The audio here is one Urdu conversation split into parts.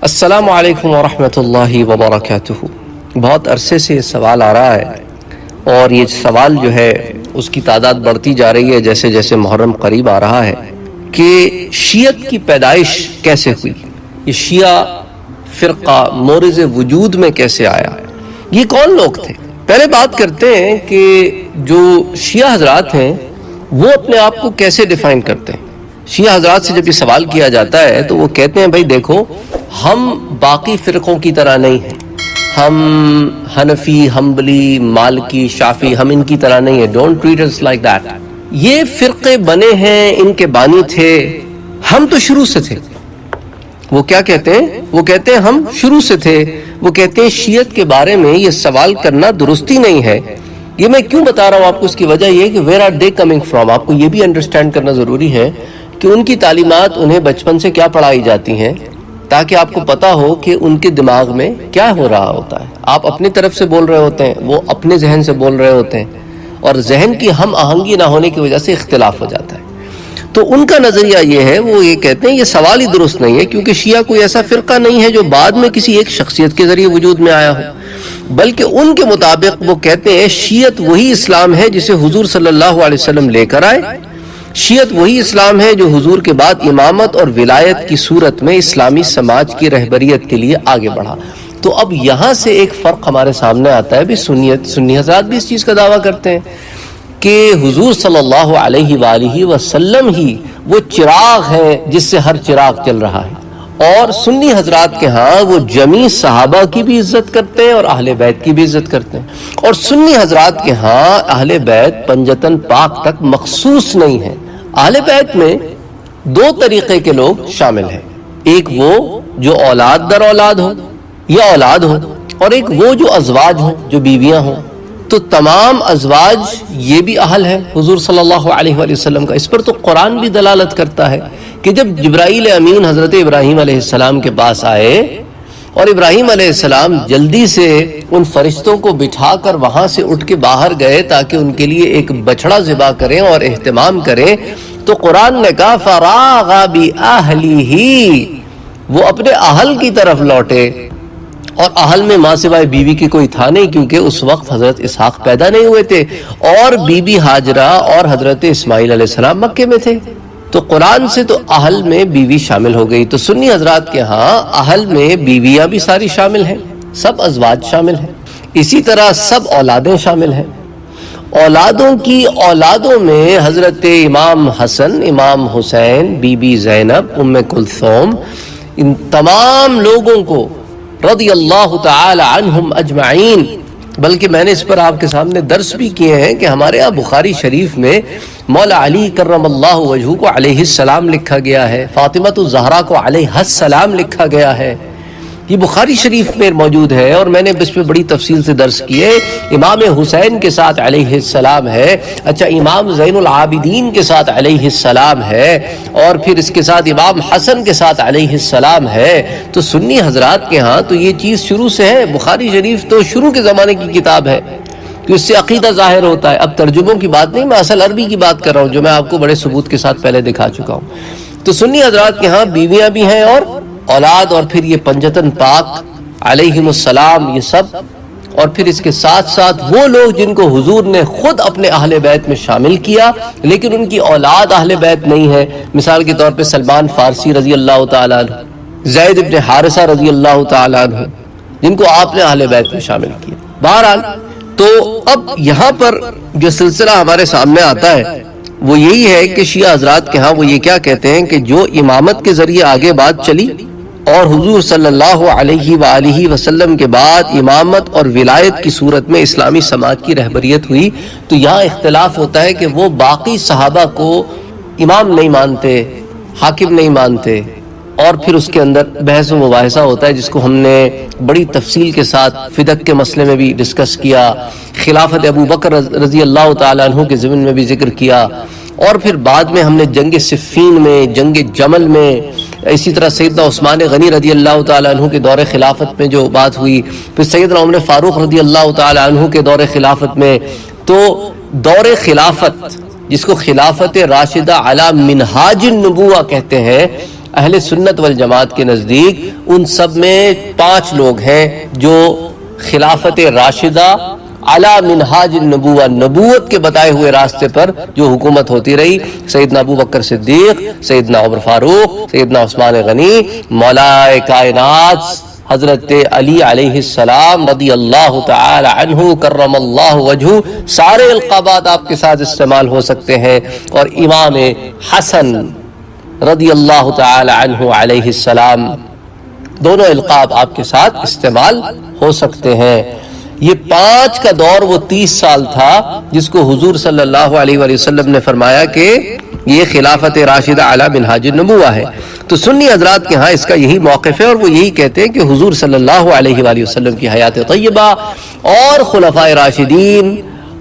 السلام علیکم ورحمۃ اللہ وبرکاتہ۔ بہت عرصے سے یہ سوال آ رہا ہے اور یہ سوال جو ہے اس کی تعداد بڑھتی جا رہی ہے جیسے جیسے محرم قریب آ رہا ہے کہ شیعت کی پیدائش کیسے ہوئی، یہ شیعہ فرقہ مورد وجود میں کیسے آیا، یہ کون لوگ تھے۔ پہلے بات کرتے ہیں کہ جو شیعہ حضرات ہیں وہ اپنے آپ کو کیسے ڈیفائن کرتے ہیں۔ شیعہ حضرات سے جب یہ سوال کیا جاتا ہے تو وہ کہتے ہیں بھائی دیکھو ہم باقی فرقوں کی طرح نہیں ہیں، ہم حنفی، حنبلی، مالکی، شافعی ہم ان کی طرح نہیں ہیں، ڈونٹ ٹریٹ اس لائک دیٹ۔ یہ فرقے بنے ہیں، ان کے بانی تھے، ہم تو شروع سے تھے۔ وہ کیا کہتے ہیں؟ وہ کہتے ہیں ہم شروع سے تھے۔ وہ کہتے ہیں شیعت کے بارے میں یہ سوال کرنا درستی نہیں ہے۔ یہ میں کیوں بتا رہا ہوں آپ کو، اس کی وجہ یہ کہ where are they coming from, آپ کو یہ بھی انڈرسٹینڈ کرنا ضروری ہے کہ ان کی تعلیمات انہیں بچپن سے کیا پڑھائی جاتی ہیں، تاکہ آپ کو پتا ہو کہ ان کے دماغ میں کیا ہو رہا ہوتا ہے۔ آپ اپنی طرف سے بول رہے ہوتے ہیں، وہ اپنے ذہن سے بول رہے ہوتے ہیں، اور ذہن کی ہم آہنگی نہ ہونے کی وجہ سے اختلاف ہو جاتا ہے۔ تو ان کا نظریہ یہ ہے، وہ یہ کہتے ہیں یہ سوال ہی درست نہیں ہے، کیونکہ شیعہ کوئی ایسا فرقہ نہیں ہے جو بعد میں کسی ایک شخصیت کے ذریعے وجود میں آیا ہو، بلکہ ان کے مطابق وہ کہتے ہیں شیعت وہی اسلام ہے جسے حضور صلی اللہ علیہ وسلم لے کر آئے، شیعت وہی اسلام ہے جو حضور کے بعد امامت اور ولایت کی صورت میں اسلامی سماج کی رہبریت کے لیے آگے بڑھا۔ تو اب یہاں سے ایک فرق ہمارے سامنے آتا ہے، بھی سنی حضرات بھی اس چیز کا دعویٰ کرتے ہیں کہ حضور صلی اللہ علیہ وآلہ وسلم ہی وہ چراغ ہے جس سے ہر چراغ چل رہا ہے، اور سنی حضرات کے ہاں وہ جمیع صحابہ کی بھی عزت کرتے ہیں اور اہل بیت کی بھی عزت کرتے ہیں، اور سنی حضرات کے ہاں اہل بیت پنجتن پاک تک مخصوص نہیں ہے۔ اہل بیت میں دو طریقے کے لوگ شامل ہیں، ایک وہ جو اولاد در اولاد ہو یا اولاد ہو، اور ایک وہ جو ازواج ہوں، جو بیویاں ہوں۔ تو تمام ازواج یہ بھی اہل ہے حضور صلی اللہ علیہ وآلہ وسلم کا۔ اس پر تو قرآن بھی دلالت کرتا ہے کہ جب جبرائیل امین حضرت ابراہیم علیہ السلام کے پاس آئے اور ابراہیم علیہ السلام جلدی سے ان فرشتوں کو بٹھا کر وہاں سے اٹھ کے باہر گئے تاکہ ان کے لیے ایک بچڑا ذبح کریں اور اہتمام کریں، تو قرآن نے کہا فراغ بأہلہ، وہ اپنے اہل کی طرف لوٹے، اور اہل میں ماں سوائے بیوی کی کوئی تھا نہیں، کیونکہ اس وقت حضرت اسحاق پیدا نہیں ہوئے تھے اور بی بی ہاجرہ اور حضرت اسماعیل علیہ السلام مکے میں تھے۔ تو قرآن سے تو اہل میں بیوی شامل ہو گئی۔ تو سنی حضرات کے ہاں اہل میں بیویاں بھی ساری شامل ہیں، سب ازواج شامل ہیں، اسی طرح سب اولادیں شامل ہیں۔ اولادوں کی اولادوں میں حضرت امام حسن، امام حسین، بی بی زینب، ام کلثوم، ان تمام لوگوں کو رضی اللہ تعالی عنہم اجمعین، بلکہ میں نے اس پر آپ کے سامنے درس بھی کیے ہیں کہ ہمارے یہاں بخاری شریف میں مولا علی کرم اللہ وجہہ کو علیہ السلام لکھا گیا ہے، فاطمۃ الزہرا کو علیہ السلام لکھا گیا ہے، یہ بخاری شریف میں موجود ہے، اور میں نے اس پہ بڑی تفصیل سے درس کیے۔ امام حسین کے ساتھ علیہ السلام ہے، اچھا امام زین العابدین کے ساتھ علیہ السلام ہے، اور پھر اس کے ساتھ امام حسن کے ساتھ علیہ السلام ہے۔ تو سنی حضرات کے ہاں تو یہ چیز شروع سے ہے، بخاری شریف تو شروع کے زمانے کی کتاب ہے، کہ اس سے عقیدہ ظاہر ہوتا ہے۔ اب ترجموں کی بات نہیں، میں اصل عربی کی بات کر رہا ہوں، جو میں آپ کو بڑے ثبوت کے ساتھ پہلے دکھا چکا ہوں۔ تو سنی حضرات کے ہاں بیویاں بھی ہیں اور اولاد، اور پھر یہ پنجتن پاک علیہم السلام، یہ سب، اور پھر اس کے ساتھ ساتھ وہ لوگ جن کو حضور نے خود اپنے اہل بیت میں شامل کیا لیکن ان کی اولاد اہل بیت نہیں ہے۔ مثال کے طور پہ سلمان فارسی رضی اللہ تعالیٰ عنہ، زید ابن حارثہ رضی اللہ تعالیٰ عنہ، جن کو آپ نے اہل بیت میں شامل کیا۔ بہرحال تو اب یہاں پر جو سلسلہ ہمارے سامنے آتا ہے وہ یہی ہے کہ شیعہ حضرات کے ہاں وہ یہ کیا کہتے ہیں کہ جو امامت کے ذریعے آگے بات چلی اور حضور صلی اللہ علیہ وآلہ وسلم کے بعد امامت اور ولایت کی صورت میں اسلامی سماج کی رہبریت ہوئی، تو یہاں اختلاف ہوتا ہے کہ وہ باقی صحابہ کو امام نہیں مانتے، حاکم نہیں مانتے، اور پھر اس کے اندر بحث و مباحثہ ہوتا ہے جس کو ہم نے بڑی تفصیل کے ساتھ فدق کے مسئلے میں بھی ڈسکس کیا، خلافت ابو بکر رضی اللہ تعالیٰ عنہ کے ضمن میں بھی ذکر کیا، اور پھر بعد میں ہم نے جنگ صفین میں، جنگ جمل میں، اسی طرح سیدنا عثمان غنی رضی اللہ تعالیٰ عنہ کے دور خلافت میں جو بات ہوئی، پھر سیدنا عمر فاروق رضی اللہ تعالیٰ عنہ کے دور خلافت میں۔ تو دور خلافت جس کو خلافت راشدہ علی منہاج النبوہ کہتے ہیں اہل سنت والجماعت کے نزدیک، ان سب میں 5 لوگ ہیں جو خلافت راشدہ علی منہاج النبوہ، نبوت کے بتائے ہوئے راستے پر جو حکومت ہوتی رہی، سیدنا ابو بکر صدیق، سیدنا عمر فاروق، سیدنا عثمان غنی، مولا کائنات حضرت علی علیہ السلام رضی اللہ تعالی عنہ کرم اللہ وجہہ، سارے القابات آپ کے ساتھ استعمال ہو سکتے ہیں، اور امام حسن رضی اللہ تعالی عنہ علیہ السلام، دونوں القاب آپ کے ساتھ استعمال ہو سکتے ہیں۔ یہ 5 کا دور وہ 30 سال تھا جس کو حضور صلی اللہ علیہ وآلہ وسلم نے فرمایا کہ یہ خلافت راشدہ علی منہاج النبوہ ہے۔ تو سنی حضرات کے ہاں اس کا یہی موقف ہے، اور وہ یہی کہتے ہیں کہ حضور صلی اللہ علیہ وآلہ وسلم کی حیات طیبہ اور خلفائے راشدین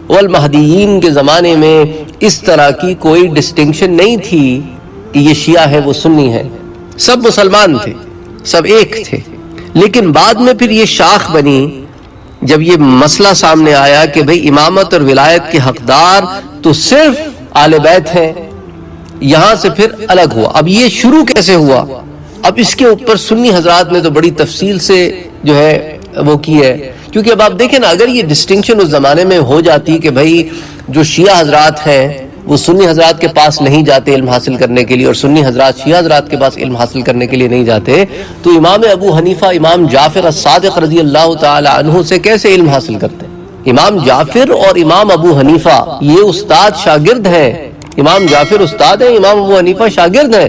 والمہدیین کے زمانے میں اس طرح کی کوئی ڈسٹنکشن نہیں تھی کہ یہ شیعہ ہے وہ سنی ہے، سب مسلمان تھے، سب ایک تھے۔ لیکن بعد میں پھر یہ شاخ بنی جب یہ مسئلہ سامنے آیا کہ بھئی امامت اور ولایت کے حقدار تو صرف آل بیت ہیں، یہاں سے پھر الگ ہوا۔ اب یہ شروع کیسے ہوا؟ اب اس کے اوپر سنی حضرات نے تو بڑی تفصیل سے جو ہے وہ کی ہے، کیونکہ اب آپ دیکھیں نا، اگر یہ ڈسٹنکشن اس زمانے میں ہو جاتی کہ بھئی جو شیعہ حضرات ہیں وہ سنی حضرات کے پاس نہیں جاتے علم حاصل کرنے کے لیے، اور سنی حضرات شیعہ حضرات کے پاس علم حاصل کرنے کے لیے نہیں جاتے، تو امام ابو حنیفہ امام جعفر الصادق رضی اللہ تعالی عنہ سے کیسے علم حاصل کرتے؟ امام جعفر اور امام ابو حنیفہ یہ استاد شاگرد ہیں، امام جعفر استاد ہیں، امام ابو حنیفہ شاگرد ہیں،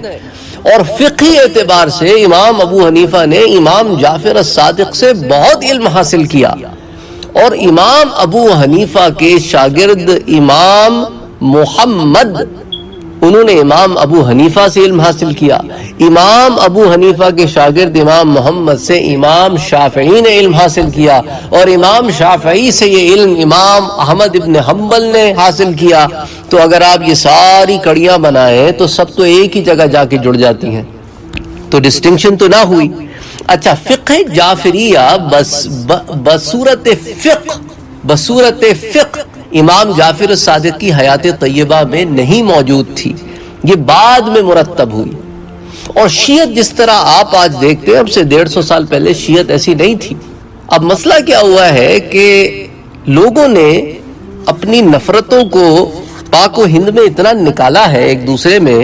اور فقہی اعتبار سے امام ابو حنیفہ نے امام جعفر الصادق سے بہت علم حاصل کیا، اور امام ابو حنیفہ کے شاگرد امام محمد، انہوں نے امام ابو حنیفہ سے علم حاصل کیا۔ امام ابو حنیفہ کے شاگرد امام محمد سے امام شافعی نے علم حاصل کیا، اور امام شافعی سے یہ علم امام احمد ابن حنبل نے حاصل کیا۔ تو اگر آپ یہ ساری کڑیاں بنائیں تو سب تو ایک ہی جگہ جا کے جڑ جاتی ہیں، تو ڈسٹنکشن تو نہ ہوئی۔ اچھا، فقہ جعفریہ بصورت فقہ امام جعفر الصادق کی حیات طیبہ میں نہیں موجود تھی، یہ بعد میں مرتب ہوئی۔ اور شیعت جس طرح آپ آج دیکھتے ہیں، اب سے 150 سال پہلے شیعت ایسی نہیں تھی۔ اب مسئلہ کیا ہوا ہے کہ لوگوں نے اپنی نفرتوں کو پاک و ہند میں اتنا نکالا ہے ایک دوسرے میں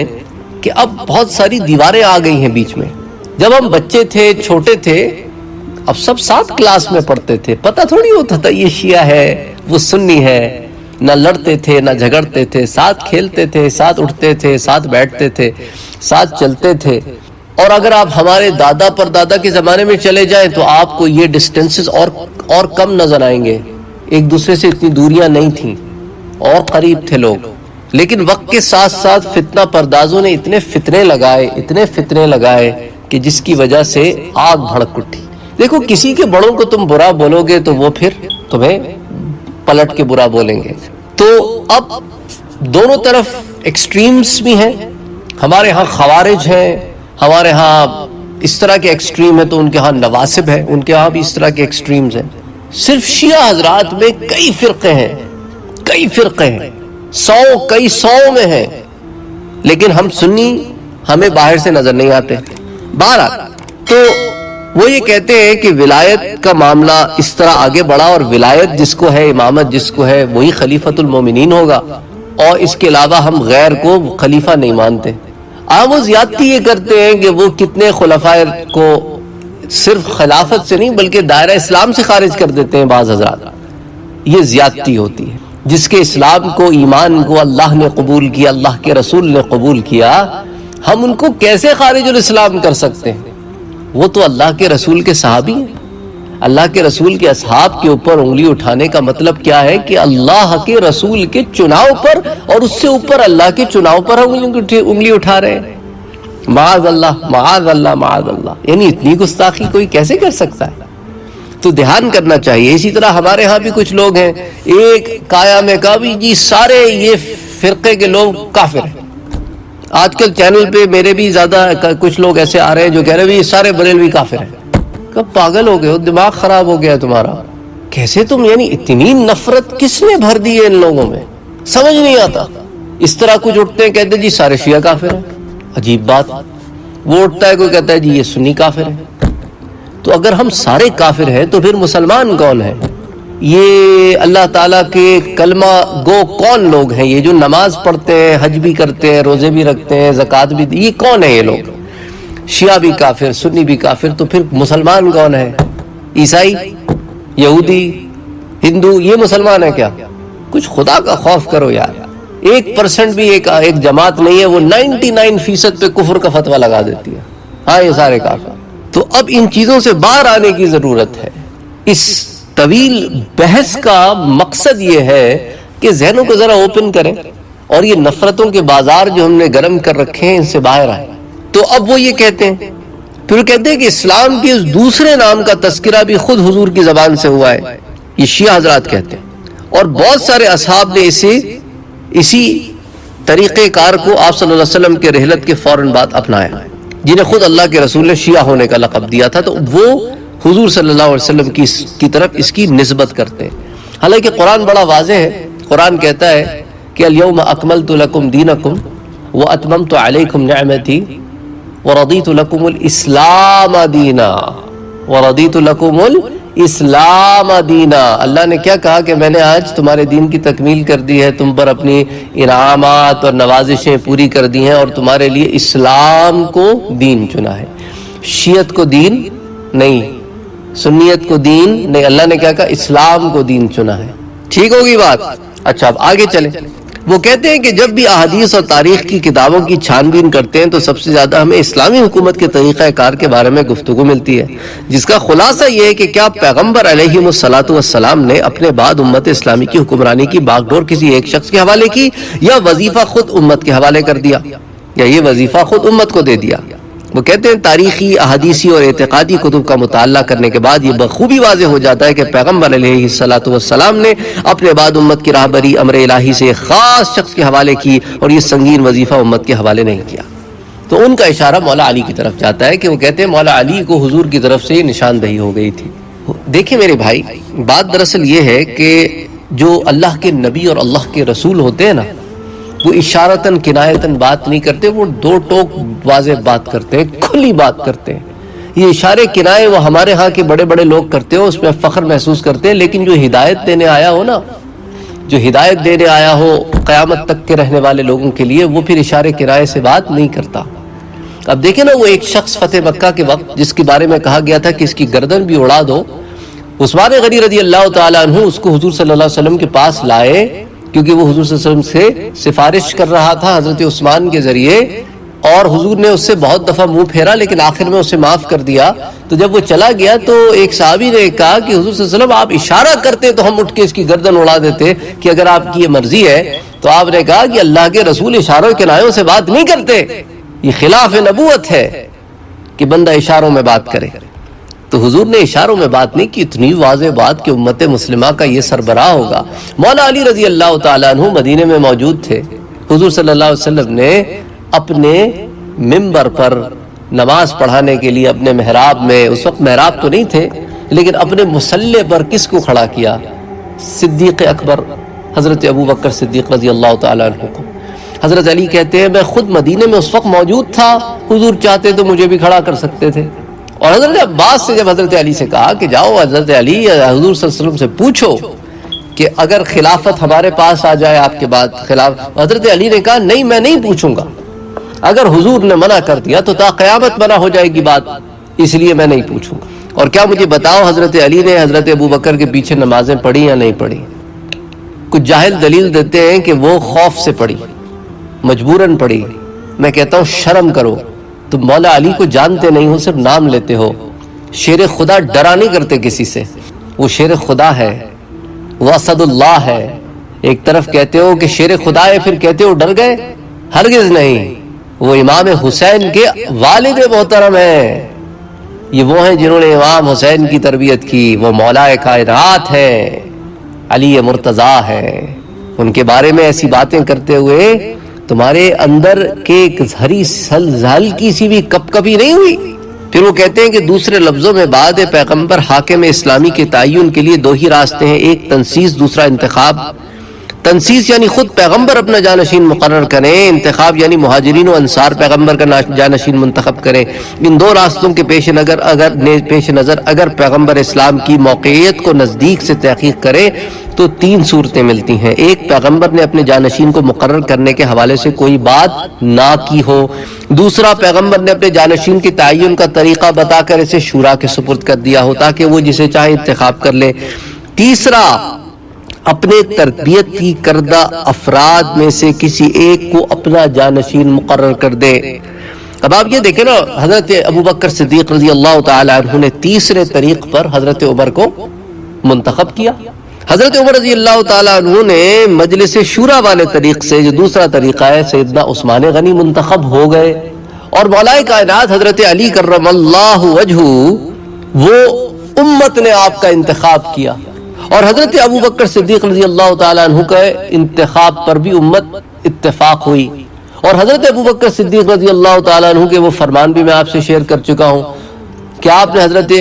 کہ اب بہت ساری دیواریں آ گئی ہیں بیچ میں۔ جب ہم بچے تھے، چھوٹے تھے، اب سب ساتھ کلاس میں پڑھتے تھے، پتہ تھوڑی ہوتا تھا یہ شیعہ ہے وہ سنی ہے، نہ لڑتے تھے نہ جھگڑتے تھے، ساتھ کھیلتے تھے، ساتھ اٹھتے تھے، ساتھ بیٹھتے تھے، ساتھ چلتے تھے۔ اور اگر آپ ہمارے دادا پر دادا کے زمانے میں چلے جائیں تو آپ کو یہ ڈسٹنسز اور کم نظر آئیں گے، ایک دوسرے سے اتنی دوریاں نہیں تھیں اور قریب تھے لوگ۔ لیکن وقت کے ساتھ ساتھ فتنہ پردازوں نے اتنے فتنے لگائے کہ جس کی وجہ سے آگ بھڑک اٹھی۔ دیکھو، کسی کے بڑوں کو تم برا بولو گے تو وہ پھر تمہیں پلٹ کے برا بولیں گے۔ تو اب دونوں طرف ایکسٹریمز بھی ہیں، ہمارے ہاں خوارج ہیں، ہمارے ہاں اس طرح کے ایکسٹریم ہیں، تو ان کے ہاں نواسب ہیں، ان کے ہاں بھی اس طرح کے ایکسٹریمز ہیں۔ صرف شیعہ حضرات میں کئی فرقے ہیں، کئی سو میں ہیں، لیکن ہم سنی ہمیں باہر سے نظر نہیں آتے۔ بہرحال تو وہ یہ کہتے ہیں کہ ولایت کا معاملہ اس طرح آگے بڑھا، اور ولایت جس کو ہے، امامت جس کو ہے، وہی خلیفۃ المومنین ہوگا، اور اس کے علاوہ ہم غیر کو خلیفہ نہیں مانتے۔ وہ زیادتی یہ کرتے ہیں کہ وہ کتنے خلفائے کو صرف خلافت سے نہیں بلکہ دائرہ اسلام سے خارج کر دیتے ہیں بعض حضرات۔ یہ زیادتی ہوتی ہے۔ جس کے اسلام کو، ایمان کو اللہ نے قبول کیا، اللہ کے رسول نے قبول کیا، ہم ان کو کیسے خارج الاسلام کر سکتے ہیں؟ وہ تو اللہ کے رسول کے صحابی ہیں۔ اللہ کے رسول کے اصحاب کے اوپر انگلی اٹھانے کا مطلب کیا ہے کہ اللہ کے رسول کے چناؤ پر، اور اس سے اوپر اللہ کے چناؤ پر ہم انگلی اٹھا رہے ہیں۔ معاذ اللہ، معاذ اللہ، معاذ اللہ، یعنی اتنی گستاخی کوئی کیسے کر سکتا ہے؟ تو دھیان کرنا چاہیے۔ اسی طرح ہمارے ہاں بھی کچھ لوگ ہیں، ایک قیام کا بھی جی سارے یہ فرقے کے لوگ کافر ہیں۔ آج کل چینل پہ میرے بھی زیادہ کچھ لوگ ایسے آ رہے ہیں جو کہہ رہے ہیں یہ سارے بریلوی کافر ہیں۔ کب پاگل ہو گئے ہو؟ دماغ خراب ہو گیا تمہارا؟ کیسے تم، یعنی اتنی نفرت کس نے بھر دی ہے ان لوگوں میں؟ سمجھ نہیں آتا۔ اس طرح کچھ اٹھتے ہیں کہتے ہیں جی سارے شیعہ کافر ہیں، عجیب بات. وہ اٹھتا ہے کوئی کہتا ہے جی یہ سنی کافر ہے. تو اگر ہم سارے کافر ہیں تو پھر مسلمان کون ہیں؟ یہ اللہ تعالیٰ کے کلمہ گو کون لوگ ہیں؟ یہ جو نماز پڑھتے ہیں، حج بھی کرتے ہیں، روزے بھی رکھتے ہیں، زکوٰۃ بھی، یہ کون ہے یہ لوگ؟ شیعہ بھی کافر، سنی بھی کافر، تو پھر مسلمان کون ہے؟ عیسائی، یہودی، ہندو، یہ مسلمان ہے کیا؟ کچھ خدا کا خوف کرو یار. 1% بھی ایک جماعت نہیں ہے وہ 99% پہ کفر کا فتویٰ لگا دیتی ہے. ہاں یہ سارے کافر. تو اب ان چیزوں سے باہر آنے کی ضرورت ہے. اس طویل بحث کا مقصد یہ ہے کہ ذہنوں کو ذرا اوپن کریں اور یہ نفرتوں کے بازار جو ہم نے گرم کر رکھے ہیں ان سے باہر آئیں. تو اب وہ یہ کہتے ہیں، پھر کہتے ہیں کہ اسلام کے اس دوسرے نام کا تذکرہ بھی خود حضور کی زبان سے ہوا ہے. یہ شیعہ حضرات کہتے ہیں، اور بہت سارے اصحاب نے اسی طریقہ کار کو آپ صلی اللہ علیہ وسلم کے رحلت کے فوراً بعد اپنایا، جنہیں خود اللہ کے رسول نے شیعہ ہونے کا لقب دیا تھا. تو وہ حضور صلی اللہ علیہ وسلم کی طرف اس کی نسبت کرتے ہیں. حالانکہ قرآن بڑا واضح ہے. قرآن کہتا ہے کہ الیوم اکملت لکم دینکم واتممت علیکم نعمتی ورضیت لکم الاسلام دینا. ورضیت لکم الاسلام دینا. اللہ نے کیا کہا کہ میں نے آج تمہارے دین کی تکمیل کر دی ہے، تم پر اپنی انعامات اور نوازشیں پوری کر دی ہیں اور تمہارے لیے اسلام کو دین چنا ہے. شیعت کو دین نہیں، سنیت کو دین نہیں، اللہ نے کیا کہا؟ اسلام کو دین چنا ہے. ٹھیک ہوگی بات؟ اچھا اب آگے چلیں. وہ کہتے ہیں کہ جب بھی احادیث اور تاریخ کی کتابوں کی چھان بین کرتے ہیں تو سب سے زیادہ ہمیں اسلامی حکومت کے طریقہ کار کے بارے میں گفتگو ملتی ہے، جس کا خلاصہ یہ ہے کہ کیا پیغمبر علیہ الصلوۃ والسلام نے اپنے بعد امت اسلامی کی حکمرانی کی باغ ڈور کسی ایک شخص کے حوالے کی، یا وظیفہ خود امت کے حوالے کر دیا، یا یہ وظیفہ خود امت کو دے دیا؟ وہ کہتے ہیں تاریخی، احادیثی اور اعتقادی کتب کا مطالعہ کرنے کے بعد یہ بخوبی واضح ہو جاتا ہے کہ پیغمبر علیہ الصلوۃ والسلام نے اپنے بعد امت کی راہبری امر الہی سے ایک خاص شخص کے حوالے کی، اور یہ سنگین وظیفہ امت کے حوالے نہیں کیا. تو ان کا اشارہ مولا علی کی طرف جاتا ہے کہ وہ کہتے ہیں مولا علی کو حضور کی طرف سے نشاندہی ہو گئی تھی. دیکھیں میرے بھائی، بات دراصل یہ ہے کہ جو اللہ کے نبی اور اللہ کے رسول ہوتے ہیں نا، وہ اشارتاً کنایتاً بات نہیں کرتے، وہ دو ٹوک واضح بات کرتے ہیں، کھلی بات کرتے ہیں. یہ اشارے کنائے وہ ہمارے ہاں کے بڑے بڑے لوگ کرتے ہو، اس میں فخر محسوس کرتے ہیں، لیکن جو ہدایت دینے آیا ہو نا، جو ہدایت دینے آیا ہو قیامت تک کے رہنے والے لوگوں کے لیے، وہ پھر اشارے کنائے سے بات نہیں کرتا. اب دیکھیں نا، وہ ایک شخص فتح مکہ کے وقت جس کے بارے میں کہا گیا تھا کہ اس کی گردن بھی اڑا دو، عثمان غنی رضی اللہ تعالیٰ عنہ اس کو حضور صلی اللہ علیہ وسلم کے پاس لائے، کیونکہ وہ حضور صلی اللہ علیہ وسلم سے سفارش کر رہا تھا حضرت عثمان کے ذریعے، اور حضور نے اس سے بہت دفعہ منہ پھیرا لیکن آخر میں اسے معاف کر دیا. تو جب وہ چلا گیا تو ایک صحابی نے کہا کہ حضور صلی اللہ علیہ وسلم آپ اشارہ کرتے تو ہم اٹھ کے اس کی گردن اڑا دیتے کہ اگر آپ کی یہ مرضی ہے. تو آپ نے کہا کہ اللہ کے رسول اشاروں کنایوں سے بات نہیں کرتے، یہ خلاف نبوت ہے کہ بندہ اشاروں میں بات کرے. تو حضور نے اشاروں میں بات نہیں کی، اتنی واضح بات کہ امت مسلمہ کا یہ سربراہ ہوگا. مولا علی رضی اللہ تعالیٰ عنہ مدینے میں موجود تھے. حضور صلی اللہ علیہ وسلم نے اپنے ممبر پر نماز پڑھانے کے لیے اپنے محراب میں، اس وقت محراب تو نہیں تھے لیکن اپنے مصلی پر کس کو کھڑا کیا؟ صدیق اکبر حضرت ابو بکر صدیق رضی اللہ تعالیٰ عنہ کو. حضرت علی کہتے ہیں میں خود مدینے میں اس وقت موجود تھا، حضور چاہتے تو مجھے بھی کھڑا کر سکتے تھے. اور حضرت عباس سے جب حضرت علی سے کہا کہ جاؤ حضرت علی حضور صلی اللہ علیہ وسلم سے پوچھو کہ اگر خلافت ہمارے پاس آ جائے آپ کے بعد حضرت علی نے کہا نہیں میں نہیں پوچھوں گا، اگر حضور نے منع کر دیا تو تا قیامت منع ہو جائے گی بات، اس لیے میں نہیں پوچھوں گا. اور کیا مجھے بتاؤ حضرت علی نے حضرت ابو بکر کے پیچھے نمازیں پڑھی یا نہیں پڑھی؟ کچھ جاہل دلیل دیتے ہیں کہ وہ خوف سے پڑھی، مجبوراً پڑھی. میں کہتا ہوں شرم کرو، تم مولا علی کو جانتے نہیں ہو، صرف نام لیتے ہو. شیر خدا ڈرا نہیں کرتے کسی سے، وہ شیر خدا ہے، وہ اسد اللہ ہے. ایک طرف کہتے ہو کہ شیر خدا ہے پھر کہتے ہو ڈر گئے، ہرگز نہیں. وہ امام حسین کے والد محترم ہیں، یہ وہ ہیں جنہوں نے امام حسین کی تربیت کی، وہ مولا کائنات ہیں، علی مرتضیٰ ہے. ان کے بارے میں ایسی باتیں کرتے ہوئے تمہارے اندر کے ایک ہلکی سی بھی کپ کپی نہیں ہوئی. پھر وہ کہتے ہیں کہ دوسرے لفظوں میں بعد پیغمبر حاکم اسلامی کے تعین کے لیے دو ہی راستے ہیں، ایک تنسیس، دوسرا انتخاب. تنسیس یعنی خود پیغمبر اپنا جانشین مقرر کریں، انتخاب یعنی مہاجرین و انصار پیغمبر کا جانشین منتخب کریں۔ ان دو راستوں کے پیش نظر اگر پیغمبر اسلام کی موقعیت کو نزدیک سے تحقیق کرے تو تین صورتیں ملتی ہیں۔ ایک، پیغمبر نے اپنے جانشین کو مقرر کرنے کے حوالے سے کوئی بات نہ کی ہو۔ دوسرا، پیغمبر نے اپنے جانشین کی تعین کا طریقہ بتا کر اسے شورا کے سپرد کر دیا ہو تاکہ وہ جسے چاہے انتخاب کر لے۔ تیسرا، اپنے تربیت کی کردہ افراد میں سے کسی ایک کو اپنا جانشین مقرر کر دے۔ اب آپ یہ دیکھیں نا، حضرت ابوبکر صدیق رضی اللہ تعالی عنہ نے تیسرے طریق پر حضرت عمر کو منتخب کیا۔ حضرت عمر رضی اللہ تعالی عنہ نے مجلس شورا والے طریق سے، جو دوسرا طریقہ ہے، سیدنا عثمان غنی منتخب ہو گئے، اور مولا کائنات حضرت علی کرم اللہ وجہہ، وہ امت نے آپ کا انتخاب کیا، اور حضرت ابوبکر صدیق رضی اللہ تعالیٰ عنہ کا انتخاب پر بھی امت اتفاق ہوئی۔ اور حضرت ابوبکر صدیق رضی اللہ تعالیٰ عنہ کے وہ فرمان بھی میں آپ سے شیئر کر چکا ہوں کہ آپ نے حضرت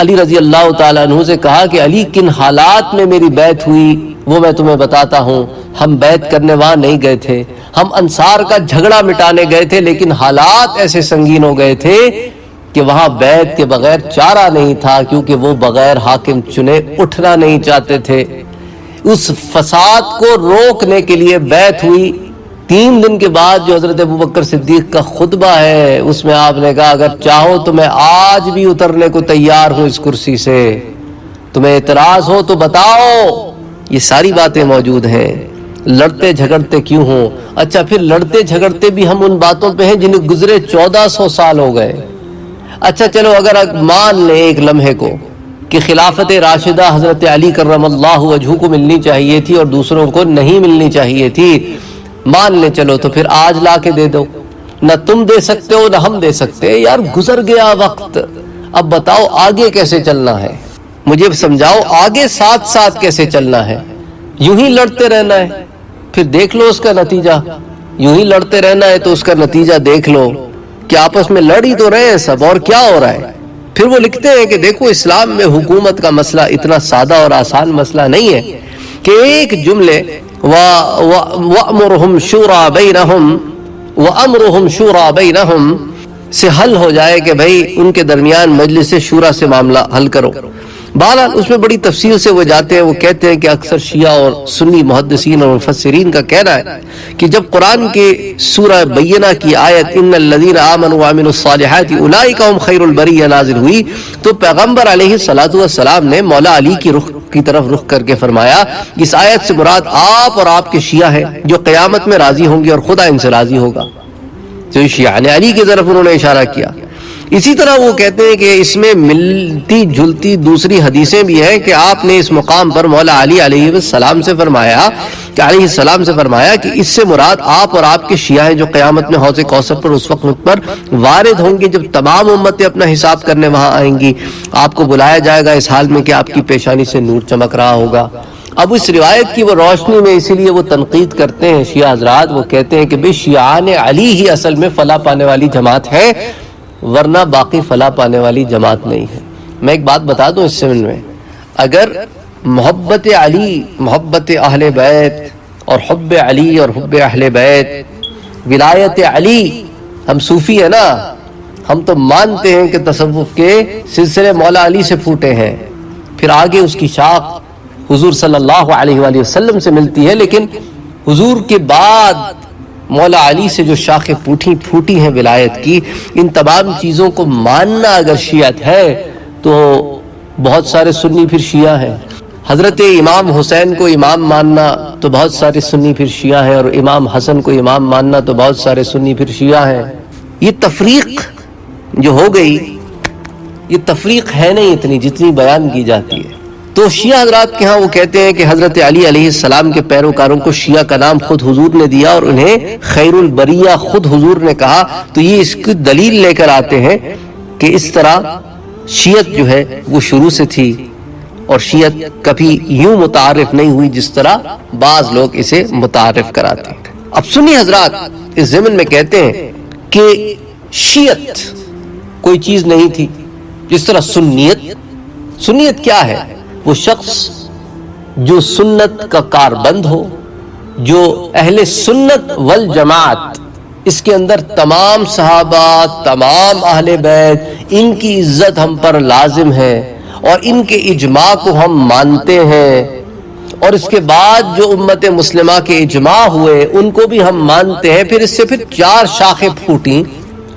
علی رضی اللہ تعالیٰ عنہ سے کہا کہ علی، کن حالات میں میری بیعت ہوئی وہ میں تمہیں بتاتا ہوں۔ ہم بیعت کرنے وہاں نہیں گئے تھے، ہم انصار کا جھگڑا مٹانے گئے تھے، لیکن حالات ایسے سنگین ہو گئے تھے کہ وہاں بیعت کے بغیر چارہ نہیں تھا، کیونکہ وہ بغیر حاکم چنے اٹھنا نہیں چاہتے تھے۔ اس فساد کو روکنے کے لیے بیعت ہوئی۔ 3 دن کے بعد جو حضرت ابوبکر صدیق کا خطبہ ہے، اس میں آپ نے کہا اگر چاہو تو میں آج بھی اترنے کو تیار ہوں اس کرسی سے، تمہیں اعتراض ہو تو بتاؤ۔ یہ ساری باتیں موجود ہیں۔ لڑتے جھگڑتے کیوں ہوں؟ اچھا، پھر لڑتے جھگڑتے بھی ہم ان باتوں پہ ہیں جنہیں گزرے 1400 سال ہو گئے۔ اچھا چلو، اگر مان لیں ایک لمحے کو کہ خلافت راشدہ حضرت علی کرم اللہ وجہہ کو ملنی چاہیے تھی اور دوسروں کو نہیں ملنی چاہیے تھی، مان لیں، چلو تو پھر آج لا کے دے دو۔ نہ تم دے سکتے ہو نہ ہم دے سکتے، یار گزر گیا وقت۔ اب بتاؤ آگے کیسے چلنا ہے، مجھے سمجھاؤ آگے ساتھ ساتھ کیسے چلنا ہے؟ یوں ہی لڑتے رہنا ہے؟ پھر دیکھ لو اس کا نتیجہ۔ یوں ہی لڑتے رہنا ہے تو اس کا نتیجہ دیکھ لو کہ آپس میں لڑ ہی تو رہے ہیں سب، اور کیا ہو رہا ہے۔ پھر وہ لکھتے ہیں کہ دیکھو، اسلام میں حکومت کا مسئلہ اتنا سادہ اور آسان مسئلہ نہیں ہے کہ ایک جملے وَأَمْرُهُمْ شُورَى بَيْنَهُمْ وَأَمْرُهُمْ شُورَى بَيْنَهُمْ سے حل ہو جائے کہ بھئی ان کے درمیان مجلس شورا سے معاملہ حل کرو۔ بہرحال اس میں بڑی تفصیل سے وہ جاتے ہیں۔ وہ کہتے ہیں کہ اکثر شیعہ اور سنی محدثین اور مفسرین کا کہنا ہے کہ جب قرآن کے سورہ بینہ کی آیت ان الذین آمنوا وعملوا الصالحات اولئک هم خیر البریہ نازل ہوئی تو پیغمبر علیہ الصلوۃ والسلام نے مولا علی کی طرف رخ کر کے فرمایا، اس آیت سے مراد آپ اور آپ کے شیعہ ہیں جو قیامت میں راضی ہوں گے اور خدا ان سے راضی ہوگا۔ تو شیعہ نے علی کی طرف انہوں نے اشارہ کیا۔ اسی طرح وہ کہتے ہیں کہ اس میں ملتی جلتی دوسری حدیثیں بھی ہیں کہ آپ نے اس مقام پر مولا علی علیہ السلام سے فرمایا کہ اس سے مراد آپ اور آپ کے شیعہ ہیں جو قیامت میں حوض کوثر پر اس وقت پر وارد ہوں گے جب تمام امتیں اپنا حساب کرنے وہاں آئیں گی۔ آپ کو بلایا جائے گا اس حال میں کہ آپ کی پیشانی سے نور چمک رہا ہوگا۔ اب اس روایت کی وہ روشنی میں اسی لیے وہ تنقید کرتے ہیں شیعہ حضرات، وہ کہتے ہیں کہ بے شیعان علی ہی اصل میں فلاح پانے والی جماعت ہے، ورنہ باقی فلاح پانے والی جماعت نہیں ہے۔ میں ایک بات بتا دوں اس سمن میں، اگر محبت علی، محبت اہل بیت اور حب علی اور حب اہل بیت، ولایت علی، ہم صوفی ہیں نا، ہم تو مانتے ہیں کہ تصوف کے سلسلے مولا علی سے پھوٹے ہیں، پھر آگے اس کی شاخ حضور صلی اللہ علیہ وآلہ وسلم سے ملتی ہے، لیکن حضور کے بعد مولا علی سے جو شاخیں پھوٹی ہیں ولایت کی، ان تمام چیزوں کو ماننا اگر شیعت ہے تو بہت سارے سنی پھر شیعہ ہیں۔ حضرت امام حسین کو امام ماننا تو بہت سارے سنی پھر شیعہ ہیں، اور امام حسن کو امام ماننا تو بہت سارے سنی پھر شیعہ ہیں۔ یہ تفریق جو ہو گئی، یہ تفریق ہے نہیں اتنی جتنی بیان کی جاتی ہے۔ تو شیعہ حضرات کے ہاں وہ کہتے ہیں کہ حضرت علی علیہ السلام کے پیروکاروں کو شیعہ کا نام خود حضور نے دیا اور انہیں خیر البریہ خود حضور نے کہا، تو یہ اس کی دلیل لے کر آتے ہیں کہ اس طرح شیعت جو ہے وہ شروع سے تھی، اور شیعت کبھی یوں متعارف نہیں ہوئی جس طرح بعض لوگ اسے متعارف کراتے ہیں۔ اب سنی حضرات اس ضمن میں کہتے ہیں کہ شیعت کوئی چیز نہیں تھی، جس طرح سنیت کیا ہے؟ وہ شخص جو سنت کا کاربند ہو، جو اہل سنت والجماعت، اس کے اندر تمام صحابہ، تمام اہل بیت، ان کی عزت ہم پر لازم ہے اور ان کے اجماع کو ہم مانتے ہیں، اور اس کے بعد جو امت مسلمہ کے اجماع ہوئے ان کو بھی ہم مانتے ہیں۔ پھر اس سے 4 شاخیں پھوٹیں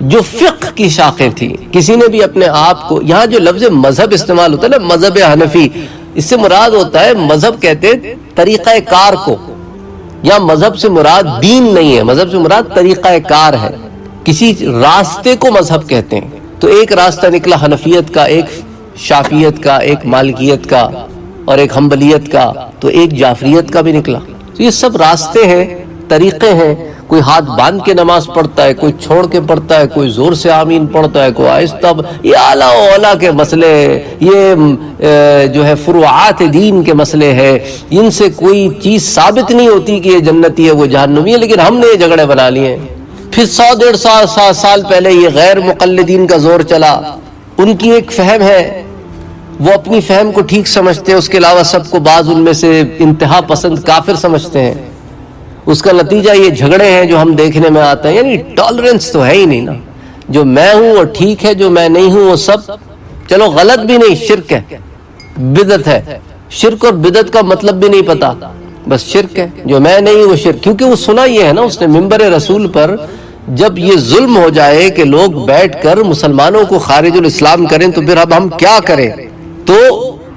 جو فقہ کی شاخیں تھیں۔ کسی نے بھی اپنے آپ کو، یہاں جو لفظ مذہب استعمال ہوتا ہے نا، مذہب حنفی، اس سے مراد ہوتا ہے، مذہب کہتے ہیں طریقہ کار کو، یا مذہب سے مراد دین نہیں ہے، مذہب سے مراد طریقہ کار ہے، کسی راستے کو مذہب کہتے ہیں۔ تو ایک راستہ نکلا حنفیت کا، ایک شافعیت کا، ایک مالکیت کا، اور ایک حنبلیت کا، تو ایک جعفریت کا بھی نکلا۔ تو یہ سب راستے ہیں، طریقے ہیں۔ کوئی ہاتھ باندھ کے نماز پڑھتا ہے، کوئی چھوڑ کے پڑھتا ہے، کوئی زور سے آمین پڑھتا ہے، کوئی آہستہ۔ یہ اعلیٰ و اولیٰ کے مسئلے، یہ جو ہے فروعات دین کے مسئلے ہیں، ان سے کوئی چیز ثابت نہیں ہوتی کہ یہ جنتی ہے وہ جہنمی ہے، لیکن ہم نے یہ جھگڑے بنا لیے ہیں۔ پھر 100-150 سال پہلے یہ غیر مقلدین کا زور چلا، ان کی ایک فہم ہے، وہ اپنی فہم کو ٹھیک سمجھتے ہیں، اس کے علاوہ سب کو بعض ان میں سے انتہا پسند کافر سمجھتے ہیں۔ اس کا نتیجہ یہ جھگڑے ہیں جو ہم دیکھنے میں آتے ہیں۔ یعنی ٹالرنس تو ہے ہی نہیں نا، جو میں ہوں وہ ٹھیک ہے، جو میں نہیں ہوں وہ سب چلو غلط بھی نہیں، شرک ہے، بدعت ہے۔ شرک اور بدعت کا مطلب بھی نہیں پتا، بس شرک ہے، جو میں نہیں وہ شرک۔ کیونکہ وہ سنا یہ ہے نا اس نے ممبر رسول پر، جب یہ ظلم ہو جائے کہ لوگ بیٹھ کر مسلمانوں کو خارج الاسلام کریں تو پھر اب ہم کیا کریں، تو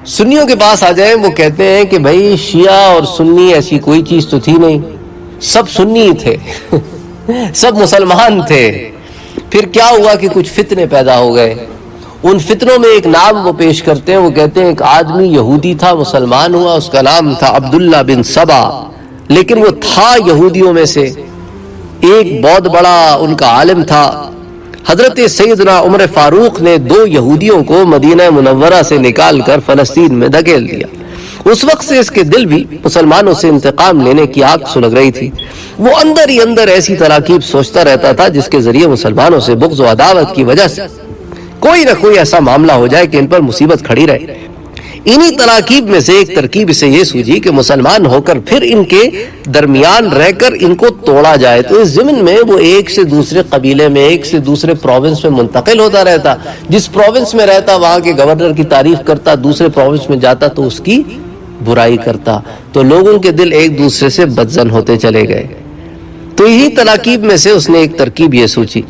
سنیوں کے پاس آ جائیں، وہ کہتے ہیں کہ بھائی شیعہ اور سنی ایسی کوئی چیز تو تھی نہیں، سب سنی تھے سب مسلمان تھے۔ پھر کیا ہوا کہ کچھ فتنے پیدا ہو گئے، ان فتنوں میں ایک نام وہ پیش کرتے ہیں، وہ کہتے ہیں ایک آدمی یہودی تھا، مسلمان ہوا، اس کا نام تھا عبداللہ بن سبا، لیکن وہ تھا یہودیوں میں سے ایک بہت بڑا ان کا عالم تھا۔ حضرت سیدنا عمر فاروق نے 2 یہودیوں کو مدینہ منورہ سے نکال کر فلسطین میں دھکیل دیا۔ اس وقت سے اس کے دل بھی مسلمانوں سے انتقام لینے کی آگ سلگ رہی تھی۔ وہ اندر ہی اندر ایسی تراکیب سوچتا رہتا تھا جس کے ذریعے مسلمانوں سے بغض و عداوت کی وجہ سے کوئی نہ کوئی ایسا معاملہ ہو جائے کہ ان پر مصیبت کھڑی رہے۔ انہی تراکیب میں سے ایک ترکیب اسے یہ سوجھی کہ مسلمان ہو کر پھر ان کے درمیان رہ کر ان کو توڑا جائے۔ تو اس ضمن میں وہ ایک سے دوسرے قبیلے میں، ایک سے دوسرے پروونس میں منتقل ہوتا رہتا، جس پروونس میں رہتا وہاں کے گورنر کی تعریف کرتا، دوسرے پروونس میں جاتا تو اس کی برائی کرتا، تو لوگوں کے دل ایک دوسرے سے بدظن ہوتے چلے گئے۔ تو یہی تراکیب میں سے اس نے ایک ترکیب یہ سوچی